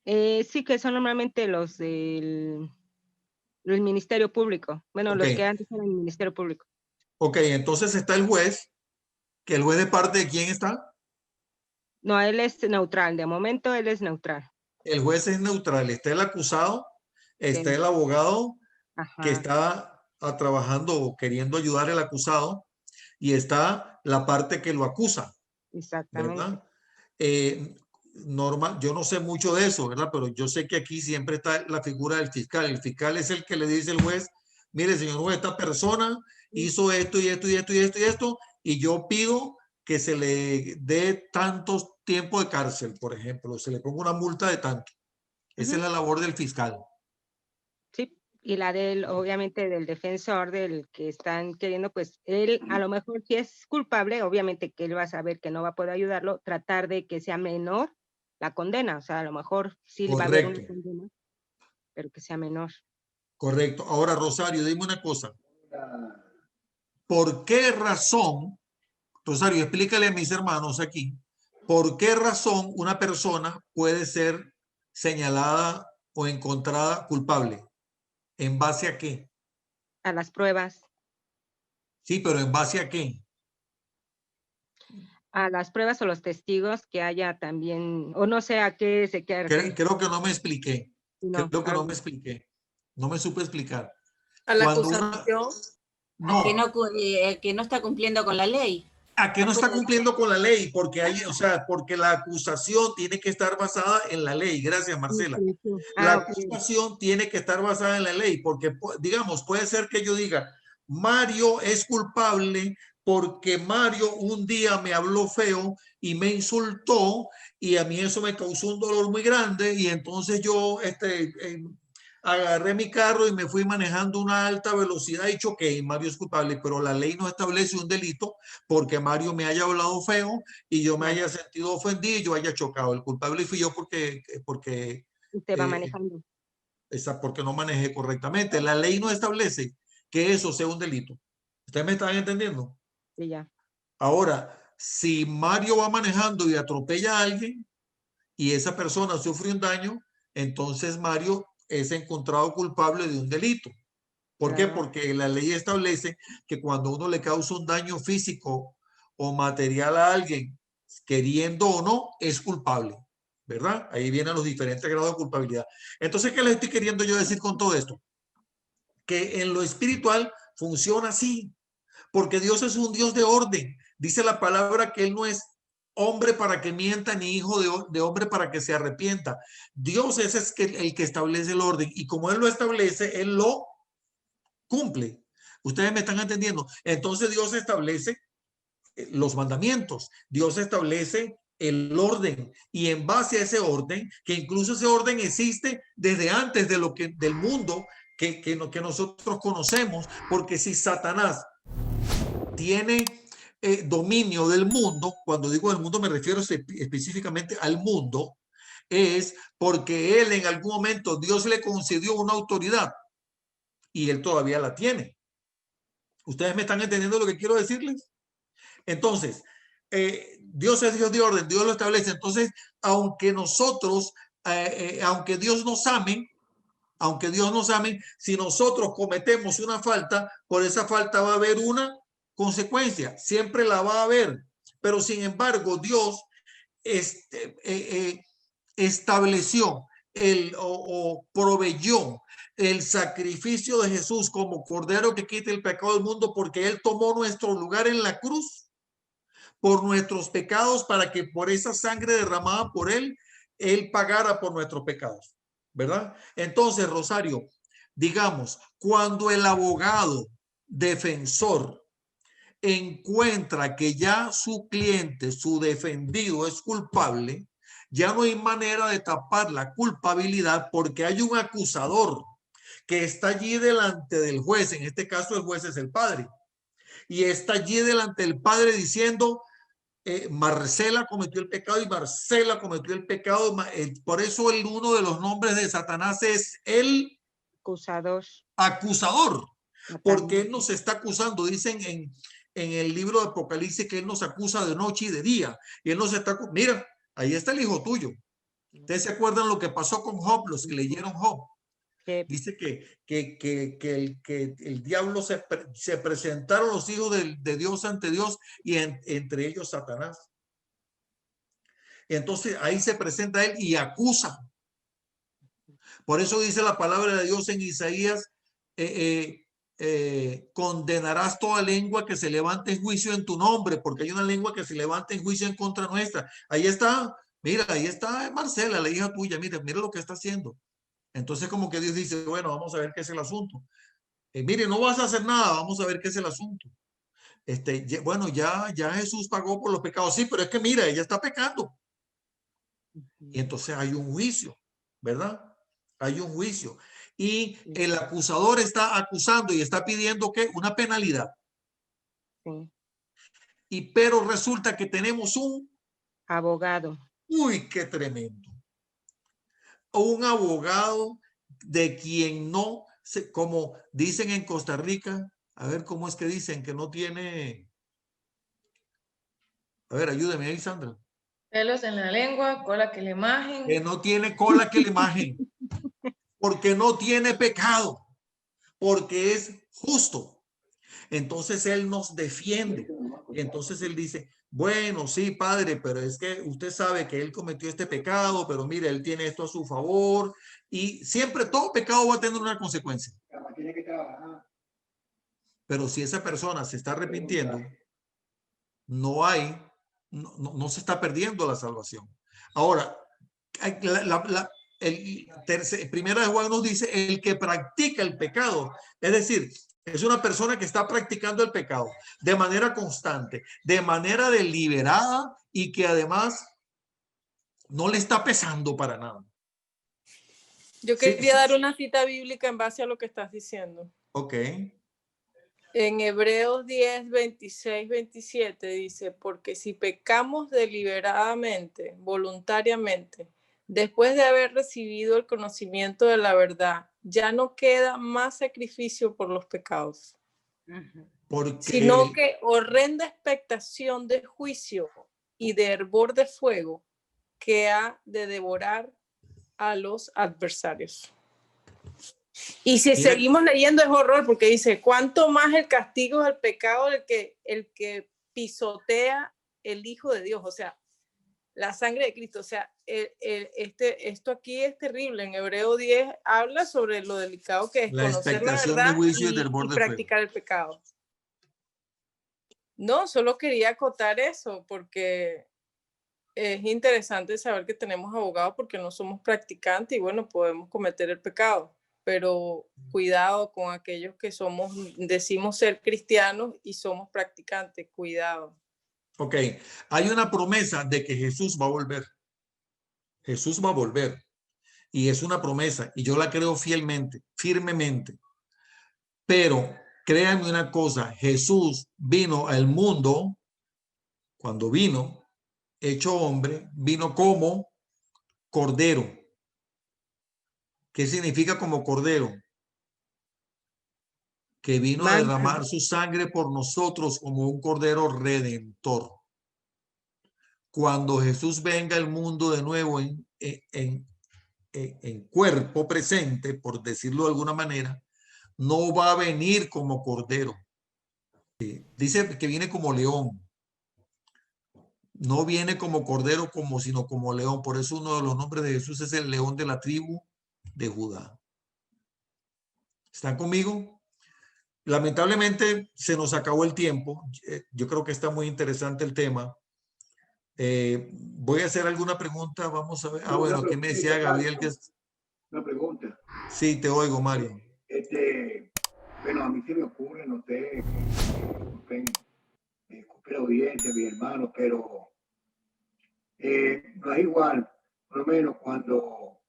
Sí, que son normalmente los del Ministerio Público. Bueno, Ok. los que antes eran el Ministerio Público. Ok, entonces está el juez, que el juez de parte de quién está. No, él es neutral. De momento él es neutral. El juez es neutral. Está el acusado, está Sí. el abogado que Ajá. está trabajando o queriendo ayudar al acusado, y está la parte que lo acusa. Exactamente. ¿Verdad? Normal, yo no sé mucho de eso, ¿verdad? Pero yo sé que aquí siempre está la figura del fiscal. El fiscal es el que le dice al juez: mire, señor juez, esta persona hizo esto y esto y esto y esto y esto, y yo pido que se le dé tantos tiempo de cárcel, por ejemplo, se le ponga una multa de tanto. Esa es la labor del fiscal. Sí, y la obviamente, del defensor, del que están queriendo, pues él a lo mejor si es culpable, obviamente que él va a saber que no va a poder ayudarlo, tratar de que sea menor la condena. O sea, a lo mejor sí va a haber una condena, pero que sea menor. Correcto. Ahora, Rosario, dime una cosa. ¿Por qué razón, Rosario, explícale a mis hermanos aquí, por qué razón una persona puede ser señalada o encontrada culpable? ¿En base a qué? A las pruebas. Sí, pero ¿en base a qué? A las pruebas o los testigos que haya también, o no sé a qué se quiere referir. Creo que no me expliqué. No, Creo que no me expliqué. No me supe explicar. A la Cuando acusación. No. Que no está cumpliendo con la ley. ¿A qué no está cumpliendo con la ley? Porque hay, o sea, porque la acusación tiene que estar basada en la ley. Gracias, Marcela. La acusación tiene que estar basada en la ley, porque, digamos, puede ser que yo diga: Mario es culpable porque Mario un día me habló feo y me insultó, y a mí eso me causó un dolor muy grande, y entonces yo agarré mi carro y me fui manejando a una alta velocidad y choqué, y Mario es culpable. Pero la ley no establece un delito porque Mario me haya hablado feo y yo me haya sentido ofendido y yo haya chocado. El culpable fui yo porque usted va manejando. Porque no manejé correctamente. La ley no establece que eso sea un delito. ¿Ustedes me están entendiendo? Sí, ya. Ahora, si Mario va manejando y atropella a alguien y esa persona sufre un daño, entonces Mario es encontrado culpable de un delito. ¿Por qué? Porque la ley establece que cuando uno le causa un daño físico o material a alguien, queriendo o no, es culpable, ¿verdad? Ahí vienen los diferentes grados de culpabilidad. Entonces, ¿qué les estoy queriendo yo decir con todo esto? Que en lo espiritual funciona así, porque Dios es un Dios de orden. Dice la palabra que Él no es hombre para que mienta, ni hijo de hombre para que se arrepienta. Dios es el que establece el orden, y como Él lo establece, Él lo cumple. ¿Ustedes me están entendiendo? Entonces Dios establece los mandamientos. Dios establece el orden, y en base a ese orden, que incluso ese orden existe desde antes de del mundo que nosotros conocemos, porque si Satanás tiene dominio del mundo, cuando digo del mundo me refiero específicamente al mundo, es porque él en algún momento Dios le concedió una autoridad y él todavía la tiene. ¿Ustedes me están entendiendo lo que quiero decirles? Entonces, Dios es Dios de orden, Dios lo establece. Entonces, aunque nosotros, aunque Dios nos ame, si nosotros cometemos una falta, por esa falta va a haber una consecuencia, siempre la va a haber. Pero sin embargo, Dios estableció o proveyó el sacrificio de Jesús como cordero que quita el pecado del mundo, porque él tomó nuestro lugar en la cruz por nuestros pecados, para que por esa sangre derramada por él pagara por nuestros pecados, ¿verdad? Entonces, Rosario, digamos, cuando el abogado defensor encuentra que ya su cliente, su defendido es culpable, ya no hay manera de tapar la culpabilidad, porque hay un acusador que está allí delante del juez. En este caso el juez es el padre, y está allí delante del padre diciendo, Marcela cometió el pecado y Marcela cometió el pecado. Por eso uno de los nombres de Satanás es el acusador, porque él nos está acusando. Dicen en el libro de Apocalipsis que él nos acusa de noche y de día, y él nos está, mira, ahí está el hijo tuyo. ¿Ustedes se acuerdan lo que pasó con Job? Los que leyeron Job, dice que el diablo se presentaron los hijos de Dios ante Dios, y entre ellos Satanás. Entonces ahí se presenta él y acusa. Por eso dice la palabra de Dios en Isaías, condenarás toda lengua que se levante en juicio en tu nombre, porque hay una lengua que se levanta en juicio en contra nuestra. Ahí está, mira, ahí está Marcela, la hija tuya, mira lo que está haciendo. Entonces como que Dios dice, bueno, vamos a ver qué es el asunto. Mire, no vas a hacer nada, vamos a ver qué es el asunto. Bueno, ya Jesús pagó por los pecados, sí, pero es que mira, ella está pecando. Y entonces hay un juicio, ¿verdad? Hay un juicio. Y el acusador está acusando y está pidiendo que una penalidad. Sí. Pero resulta que tenemos un abogado. Uy, qué tremendo. Un abogado de quien no, como dicen en Costa Rica, a ver cómo es que dicen que no tiene. A ver, ayúdeme ahí, Sandra. Pelos en la lengua, cola que le majen. Que no tiene cola que le majen. Porque no tiene pecado. Porque es justo. Entonces él nos defiende. Entonces él dice, bueno, sí, padre, pero es que usted sabe que él cometió este pecado, pero mire, él tiene esto a su favor. Y siempre todo pecado va a tener una consecuencia. Pero si esa persona se está arrepintiendo, no se está perdiendo la salvación. Ahora, Primera de Juan nos dice, el que practica el pecado, es decir, es una persona que está practicando el pecado de manera constante, de manera deliberada, y que además no le está pesando para nada. Yo quería dar una cita bíblica en base a lo que estás diciendo. Ok. En Hebreos 10, 26, 27 dice, porque si pecamos deliberadamente, voluntariamente, después de haber recibido el conocimiento de la verdad, ya no queda más sacrificio por los pecados, sino que horrenda expectación de juicio y de hervor de fuego que ha de devorar a los adversarios. Y si seguimos leyendo es horror, porque dice, ¿cuánto más el castigo del pecado el que pisotea el Hijo de Dios? O sea, la sangre de Cristo. O sea, esto aquí es terrible. En Hebreo 10 habla sobre lo delicado que es conocer la verdad y practicar el pecado. No, solo quería acotar eso, porque es interesante saber que tenemos abogados porque no somos practicantes y bueno, podemos cometer el pecado. Pero cuidado con aquellos que decimos ser cristianos y somos practicantes, cuidado. Ok, hay una promesa de que Jesús va a volver. Jesús va a volver. Y es una promesa, y yo la creo fielmente, firmemente. Pero créanme una cosa, Jesús vino al mundo, cuando vino, hecho hombre, vino como cordero. ¿Qué significa como cordero? Que vino a derramar su sangre por nosotros como un cordero redentor. Cuando Jesús venga al mundo de nuevo en cuerpo presente, por decirlo de alguna manera, no va a venir como cordero. Dice que viene como león. No viene como cordero, sino como león. Por eso uno de los nombres de Jesús es el león de la tribu de Judá. ¿Están conmigo? Lamentablemente se nos acabó el tiempo. Yo creo que está muy interesante el tema. Voy a hacer alguna pregunta. Vamos a ver. Ah, bueno, ¿qué me decía Gabriel? Una pregunta. Sí, te oigo, Mario. Bueno, a mí se me ocurre, no sé, disculpen la audiencia, mi hermano, pero no es igual, por lo menos cuando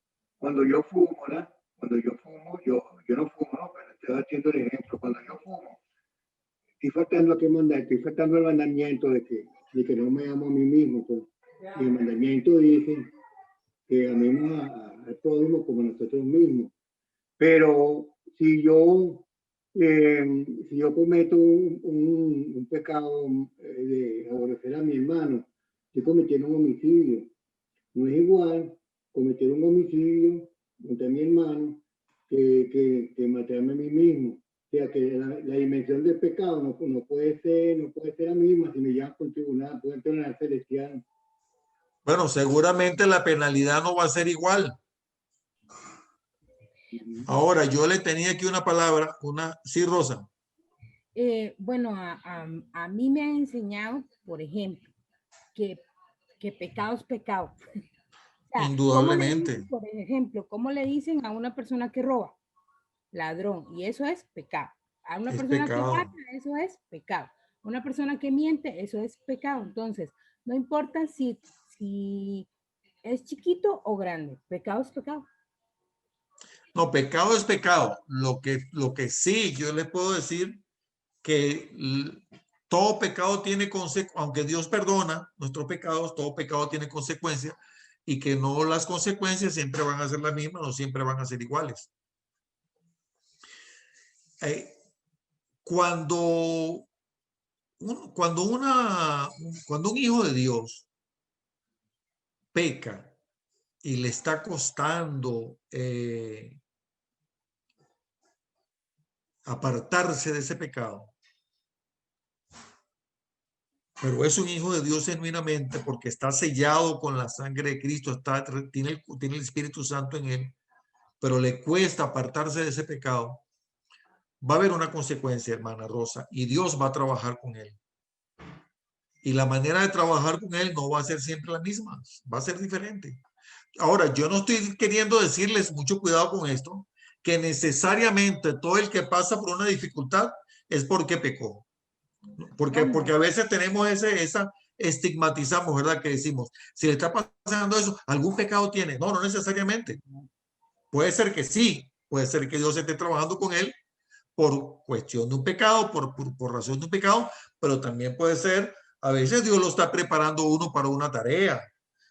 yo fumo, ¿no? Cuando yo fumo, yo no fumo, ¿no? Pero estoy haciendo el ejemplo. Cuando yo fumo, estoy faltando el mandamiento de que no me amo a mí mismo. Pues. Y el mandamiento dice que amemos al prójimo como a nosotros mismos. Pero si yo cometo un pecado de aborrecer a mi hermano, estoy cometiendo un homicidio. No es igual cometer un homicidio contra mi hermano que matarme a mí mismo. O sea que la dimensión del pecado no puede ser la misma. Si me llaman por tribunal, puede entrar celestial. Bueno, seguramente la penalidad no va a ser igual. Ahora, yo le tenía aquí una palabra, sí, Rosa. Bueno, a mí me ha enseñado, por ejemplo, que pecado es pecado. O sea, indudablemente. Por ejemplo, ¿cómo le dicen a una persona que roba? Ladrón, y eso es pecado. A una persona que mata, eso es pecado. Una persona que miente, eso es pecado. Entonces, no importa si es chiquito o grande, pecado es pecado. No, pecado es pecado. Lo que sí yo les puedo decir que todo pecado tiene consecuencias, aunque Dios perdona nuestros pecados, todo pecado tiene consecuencias y que no las consecuencias siempre van a ser las mismas, no siempre van a ser iguales. Cuando un hijo de Dios peca y le está costando apartarse de ese pecado, pero es un hijo de Dios genuinamente porque está sellado con la sangre de Cristo, tiene el Espíritu Santo en él, pero le cuesta apartarse de ese pecado, va a haber una consecuencia, hermana Rosa, y Dios va a trabajar con él. Y la manera de trabajar con él no va a ser siempre la misma, va a ser diferente. Ahora, yo no estoy queriendo decirles, mucho cuidado con esto, que necesariamente todo el que pasa por una dificultad es porque pecó. Porque a veces tenemos esa estigmatizamos, ¿verdad? Que decimos, si le está pasando eso, ¿algún pecado tiene? No, no necesariamente. Puede ser que sí, puede ser que Dios esté trabajando con él por cuestión de un pecado, por razón de un pecado, pero también puede ser, a veces Dios lo está preparando a uno para una tarea.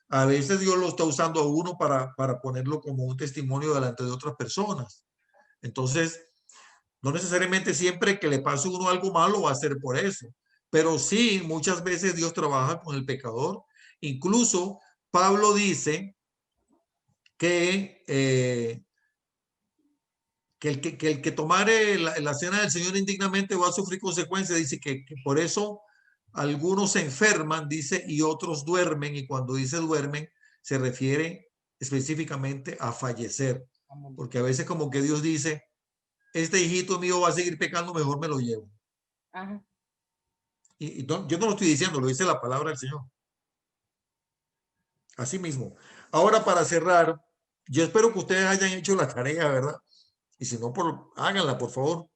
A veces Dios lo está usando a uno para ponerlo como un testimonio delante de otras personas. Entonces, no necesariamente siempre que le pase a uno algo malo va a ser por eso. Pero sí, muchas veces Dios trabaja con el pecador. Incluso Pablo dice que el que tomare la cena del Señor indignamente va a sufrir consecuencias. Dice que por eso algunos se enferman, dice, y otros duermen. Y cuando dice duermen, se refiere específicamente a fallecer. Porque a veces como que Dios dice, este hijito mío va a seguir pecando, mejor me lo llevo. Ajá. Y yo no lo estoy diciendo, lo dice la palabra del Señor. Así mismo. Ahora, para cerrar, yo espero que ustedes hayan hecho la tarea, ¿verdad? Y si no, háganla, por favor.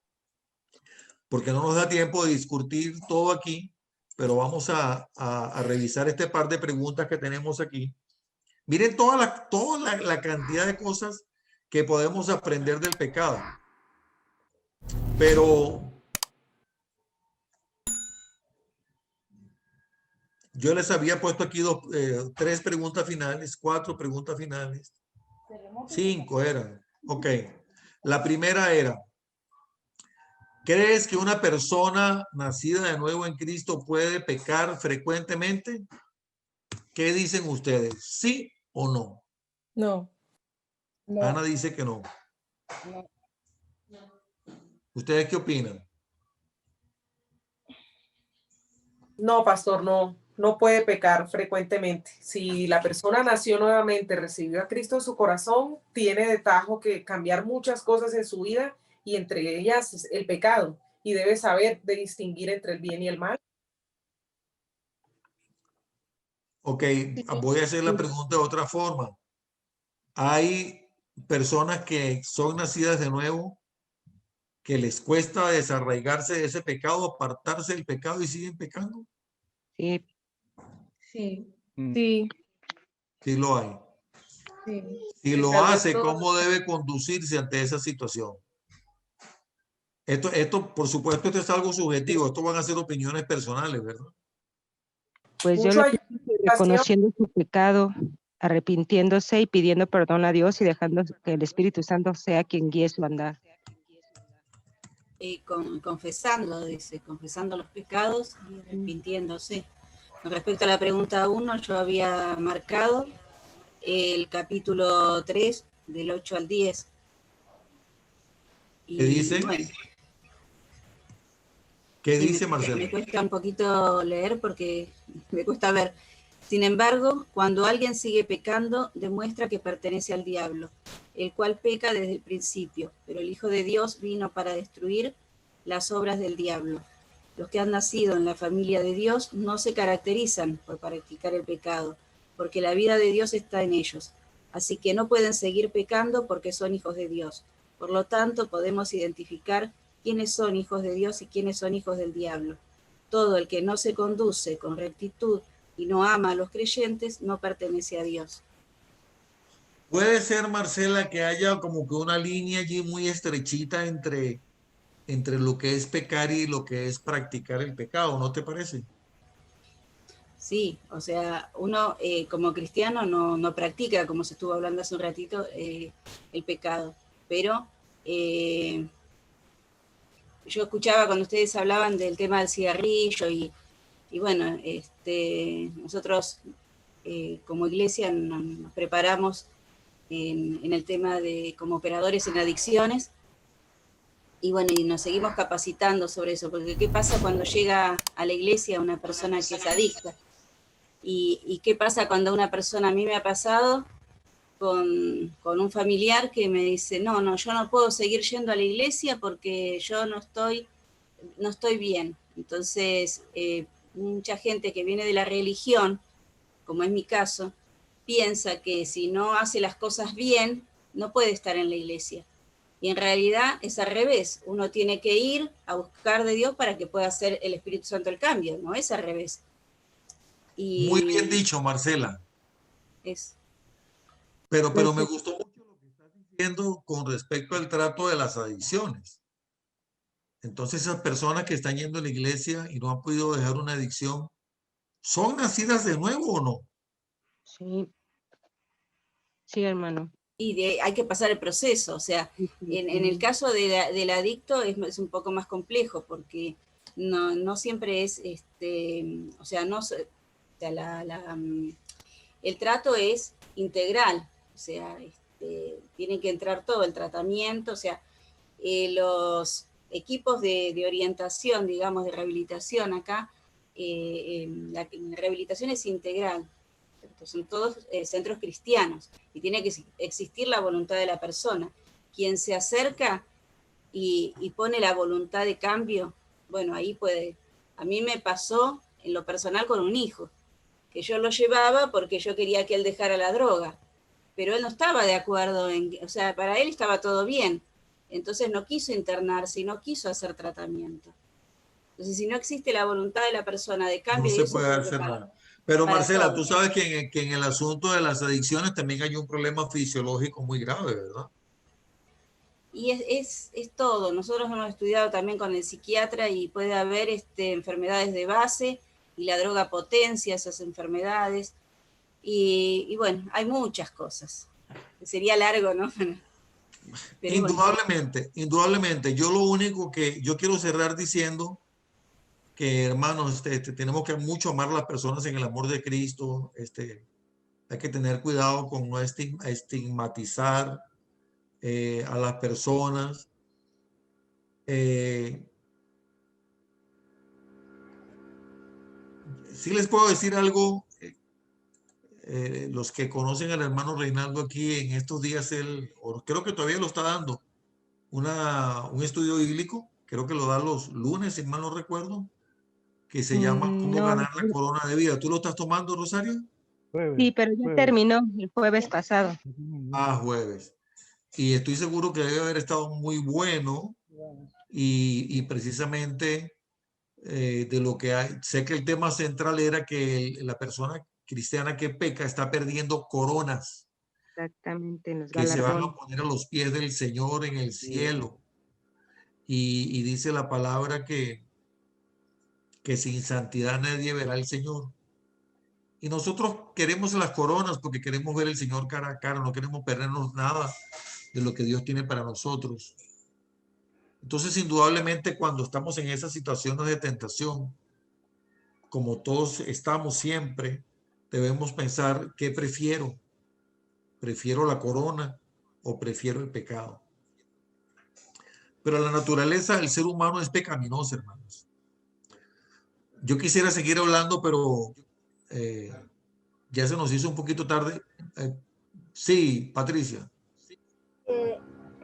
Porque no nos da tiempo de discutir todo aquí. pero vamos a revisar este par de preguntas que tenemos aquí. Miren toda la cantidad de cosas que podemos aprender del pecado. Pero yo les había puesto aquí 3 preguntas finales, 4 preguntas finales. 5 eran. Ok. La primera era, ¿crees que una persona nacida de nuevo en Cristo puede pecar frecuentemente? ¿Qué dicen ustedes? ¿Sí o no? No. Ana dice que no. ¿Ustedes qué opinan? No, pastor, no puede pecar frecuentemente. Si la persona nació nuevamente, recibió a Cristo en su corazón, tiene de tajo que cambiar muchas cosas en su vida y entre ellas el pecado. Y debe saber de distinguir entre el bien y el mal. Ok, voy a hacer la pregunta de otra forma. Hay personas que son nacidas de nuevo, que les cuesta desarraigarse de ese pecado, apartarse del pecado y siguen pecando. Sí. Sí. Sí. Sí lo hay. Sí. Si lo hace, ¿cómo debe conducirse ante esa situación? Esto, por supuesto, esto es algo subjetivo. Esto van a ser opiniones personales, ¿verdad? Pues yo lo pienso que reconociendo su pecado, arrepintiéndose y pidiendo perdón a Dios y dejando que el Espíritu Santo sea quien guíe su andar. Y confesando, dice, confesando los pecados y arrepintiéndose. Con respecto a la pregunta 1, yo había marcado el capítulo 3, del 8 al 10. ¿Qué dice? Bueno, ¿Qué sí, dice Marcela? Me cuesta un poquito leer porque me cuesta ver. Sin embargo, cuando alguien sigue pecando, demuestra que pertenece al diablo, el cual peca desde el principio, pero el Hijo de Dios vino para destruir las obras del diablo. Los que han nacido en la familia de Dios no se caracterizan por practicar el pecado, porque la vida de Dios está en ellos. Así que no pueden seguir pecando porque son hijos de Dios. Por lo tanto, podemos identificar quiénes son hijos de Dios y quiénes son hijos del diablo. Todo el que no se conduce con rectitud y no ama a los creyentes no pertenece a Dios. Puede ser, Marcela, que haya como que una línea allí muy estrechita entre lo que es pecar y lo que es practicar el pecado, ¿no te parece? Sí, o sea, uno como cristiano no practica, como se estuvo hablando hace un ratito, el pecado. Pero yo escuchaba cuando ustedes hablaban del tema del cigarrillo y bueno, nosotros como iglesia nos preparamos en el tema de como operadores en adicciones y bueno, y nos seguimos capacitando sobre eso, porque ¿qué pasa cuando llega a la iglesia una persona que es adicta? ¿Y qué pasa cuando una persona, a mí me ha pasado con un familiar que me dice, no, yo no puedo seguir yendo a la iglesia porque yo no estoy bien? Entonces, mucha gente que viene de la religión, como es mi caso, piensa que si no hace las cosas bien, no puede estar en la iglesia. Y en realidad es al revés. Uno tiene que ir a buscar de Dios para que pueda hacer el Espíritu Santo el cambio, no es al revés. Y muy bien dicho, Marcela. Es. Pero me gustó mucho lo que estás diciendo con respecto al trato de las adicciones. Entonces, esas personas que están yendo a la iglesia y no han podido dejar una adicción, ¿son nacidas de nuevo o no? Sí. Sí, hermano. Y hay que pasar el proceso, o sea, en el caso del adicto es un poco más complejo porque no siempre es, o sea, el trato es integral, o sea, tiene que entrar todo el tratamiento, o sea, los equipos de orientación, digamos, de rehabilitación acá, la rehabilitación es integral. Son todos centros cristianos y tiene que existir la voluntad de la persona. Quien se acerca y pone la voluntad de cambio, bueno, ahí puede. A mí me pasó en lo personal con un hijo, que yo lo llevaba porque yo quería que él dejara la droga, pero él no estaba de acuerdo, o sea, para él estaba todo bien, entonces no quiso internarse y no quiso hacer tratamiento. Entonces, si no existe la voluntad de la persona de cambio, No y se eso puede creo que hacer para- nada. Pero para Marcela, todo. tú sabes que en el asunto de las adicciones también hay un problema fisiológico muy grave, ¿verdad? Y es todo. Nosotros hemos estudiado también con el psiquiatra y puede haber enfermedades de base y la droga potencia esas enfermedades. Y bueno, hay muchas cosas. Sería largo, ¿no? Pero bueno. Indudablemente, indudablemente. Yo lo único que yo quiero cerrar diciendo que, hermanos, tenemos que mucho amar a las personas en el amor de Cristo. Hay que tener cuidado con no estigmatizar a las personas. Sí les puedo decir algo. Los que conocen al hermano Reinaldo aquí en estos días, creo que todavía lo está dando, un estudio bíblico, creo que lo da los lunes, si mal no recuerdo, que se llama ¿Cómo No, ganar la corona de vida? ¿Tú lo estás tomando, Rosario? sí, pero ya terminó el jueves pasado. Ah, jueves. Y estoy seguro que debe haber estado muy bueno y precisamente de lo que hay, sé que el tema central era que la persona cristiana que peca está perdiendo coronas Exactamente, en los que se van a galardones. poner a los pies del Señor en el cielo. Y dice la palabra que sin santidad nadie verá al Señor. Y nosotros queremos las coronas porque queremos ver al Señor cara a cara, no queremos perdernos nada de lo que Dios tiene para nosotros. Entonces, indudablemente, cuando estamos en esas situaciones de tentación, como todos estamos siempre, debemos pensar, ¿qué prefiero? ¿Prefiero la corona o prefiero el pecado? Pero la naturaleza del ser humano es pecaminosa, hermanos. Yo quisiera seguir hablando, pero ya se nos hizo un poquito tarde. Sí, Patricia.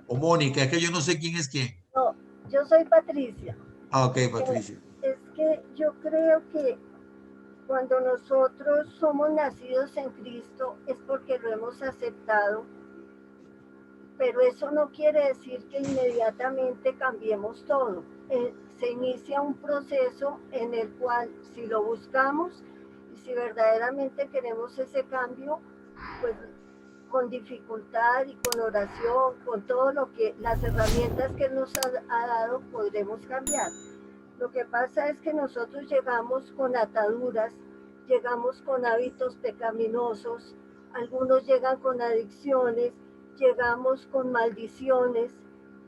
O Mónica, es que yo no sé quién es quién. No, yo soy Patricia. Ah, ok, Patricia. Es que yo creo que cuando nosotros somos nacidos en Cristo es porque lo hemos aceptado, pero eso no quiere decir que inmediatamente cambiemos todo. Se inicia un proceso en el cual si lo buscamos y si verdaderamente queremos ese cambio, pues con dificultad y con oración, con todo lo que las herramientas que Él nos ha dado, podremos cambiar. Lo que pasa es que nosotros llegamos con ataduras, llegamos con hábitos pecaminosos, algunos llegan con adicciones, llegamos con maldiciones,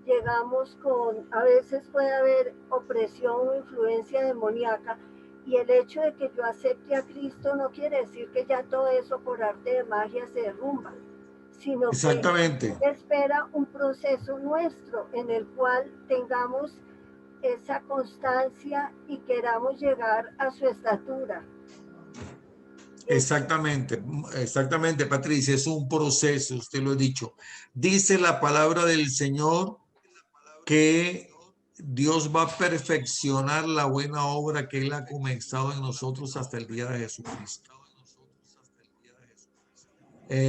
llegamos con, a veces puede haber opresión o influencia demoníaca, y el hecho de que yo acepte a Cristo no quiere decir que ya todo eso por arte de magia se derrumba, sino exactamente, que espera un proceso nuestro en el cual tengamos esa constancia y queramos llegar a su estatura. Exactamente, exactamente, Patricia, es un proceso, usted lo ha dicho. Dice la palabra del Señor que Dios va a perfeccionar la buena obra que Él ha comenzado en nosotros hasta el día de Jesucristo.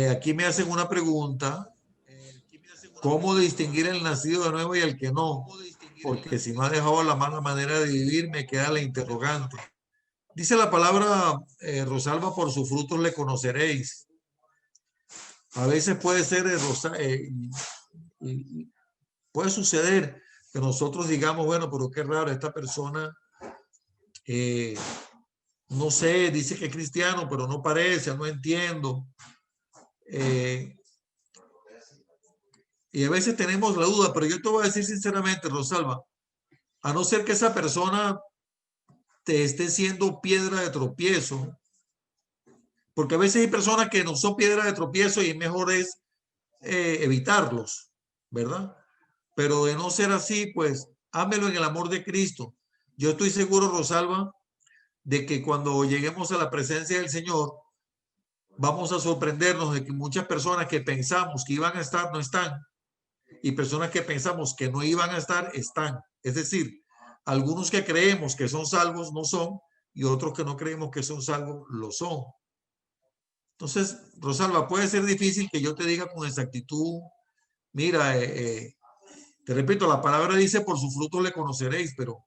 Aquí me hacen una pregunta. ¿Cómo distinguir el nacido de nuevo y el que no? Porque si no ha dejado la mala manera de vivir, me queda la interrogante. Dice la palabra, Rosalba, por sus frutos le conoceréis. A veces puede ser, puede suceder que nosotros digamos, bueno, pero qué raro, esta persona, no sé, dice que es cristiano, pero no parece, no entiendo. Y a veces tenemos la duda, pero yo te voy a decir sinceramente, Rosalba, a no ser que esa persona te esté siendo piedra de tropiezo, porque a veces hay personas que no son piedra de tropiezo y mejor es evitarlos, ¿verdad? Pero de no ser así, pues ámelo en el amor de Cristo. Yo estoy seguro, Rosalba, de que cuando lleguemos a la presencia del Señor, vamos a sorprendernos de que muchas personas que pensamos que iban a estar, no están. Y personas que pensamos que no iban a estar, están. Es decir, algunos que creemos que son salvos no son, y otros que no creemos que son salvos lo son. Entonces, Rosalba, puede ser difícil que yo te diga con exactitud, mira, te repito, la palabra dice por sus frutos le conoceréis, pero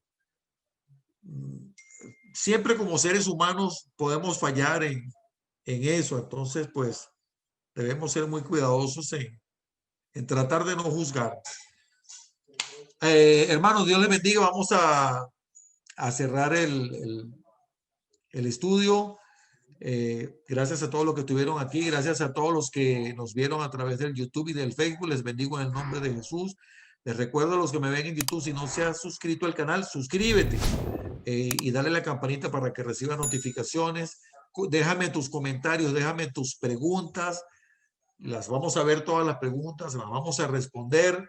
siempre como seres humanos podemos fallar en eso. Entonces, pues, debemos ser muy cuidadosos en tratar de no juzgar. Hermanos, Dios les bendiga. Vamos a cerrar el estudio. Gracias a todos los que estuvieron aquí. Gracias a todos los que nos vieron a través del YouTube y del Facebook. Les bendigo en el nombre de Jesús. Les recuerdo a los que me ven en YouTube, si no se ha suscrito al canal, suscríbete y dale la campanita para que reciba notificaciones. Déjame tus comentarios, déjame tus preguntas. Las vamos a ver todas las preguntas, las vamos a responder.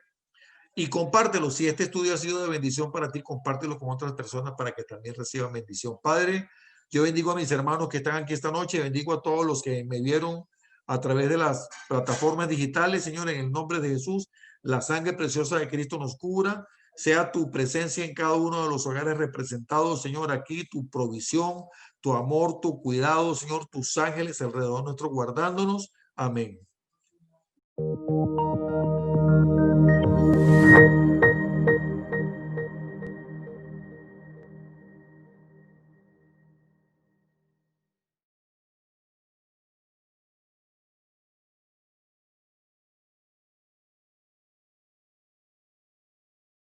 Y compártelo. Si este estudio ha sido de bendición para ti, compártelo con otras personas para que también reciban bendición. Padre, yo bendigo a mis hermanos que están aquí esta noche. Bendigo a todos los que me vieron a través de las plataformas digitales. Señor, en el nombre de Jesús, la sangre preciosa de Cristo nos cubra. Sea tu presencia en cada uno de los hogares representados, Señor, aquí, tu provisión, tu amor, tu cuidado, Señor, tus ángeles alrededor nuestro guardándonos. Amén.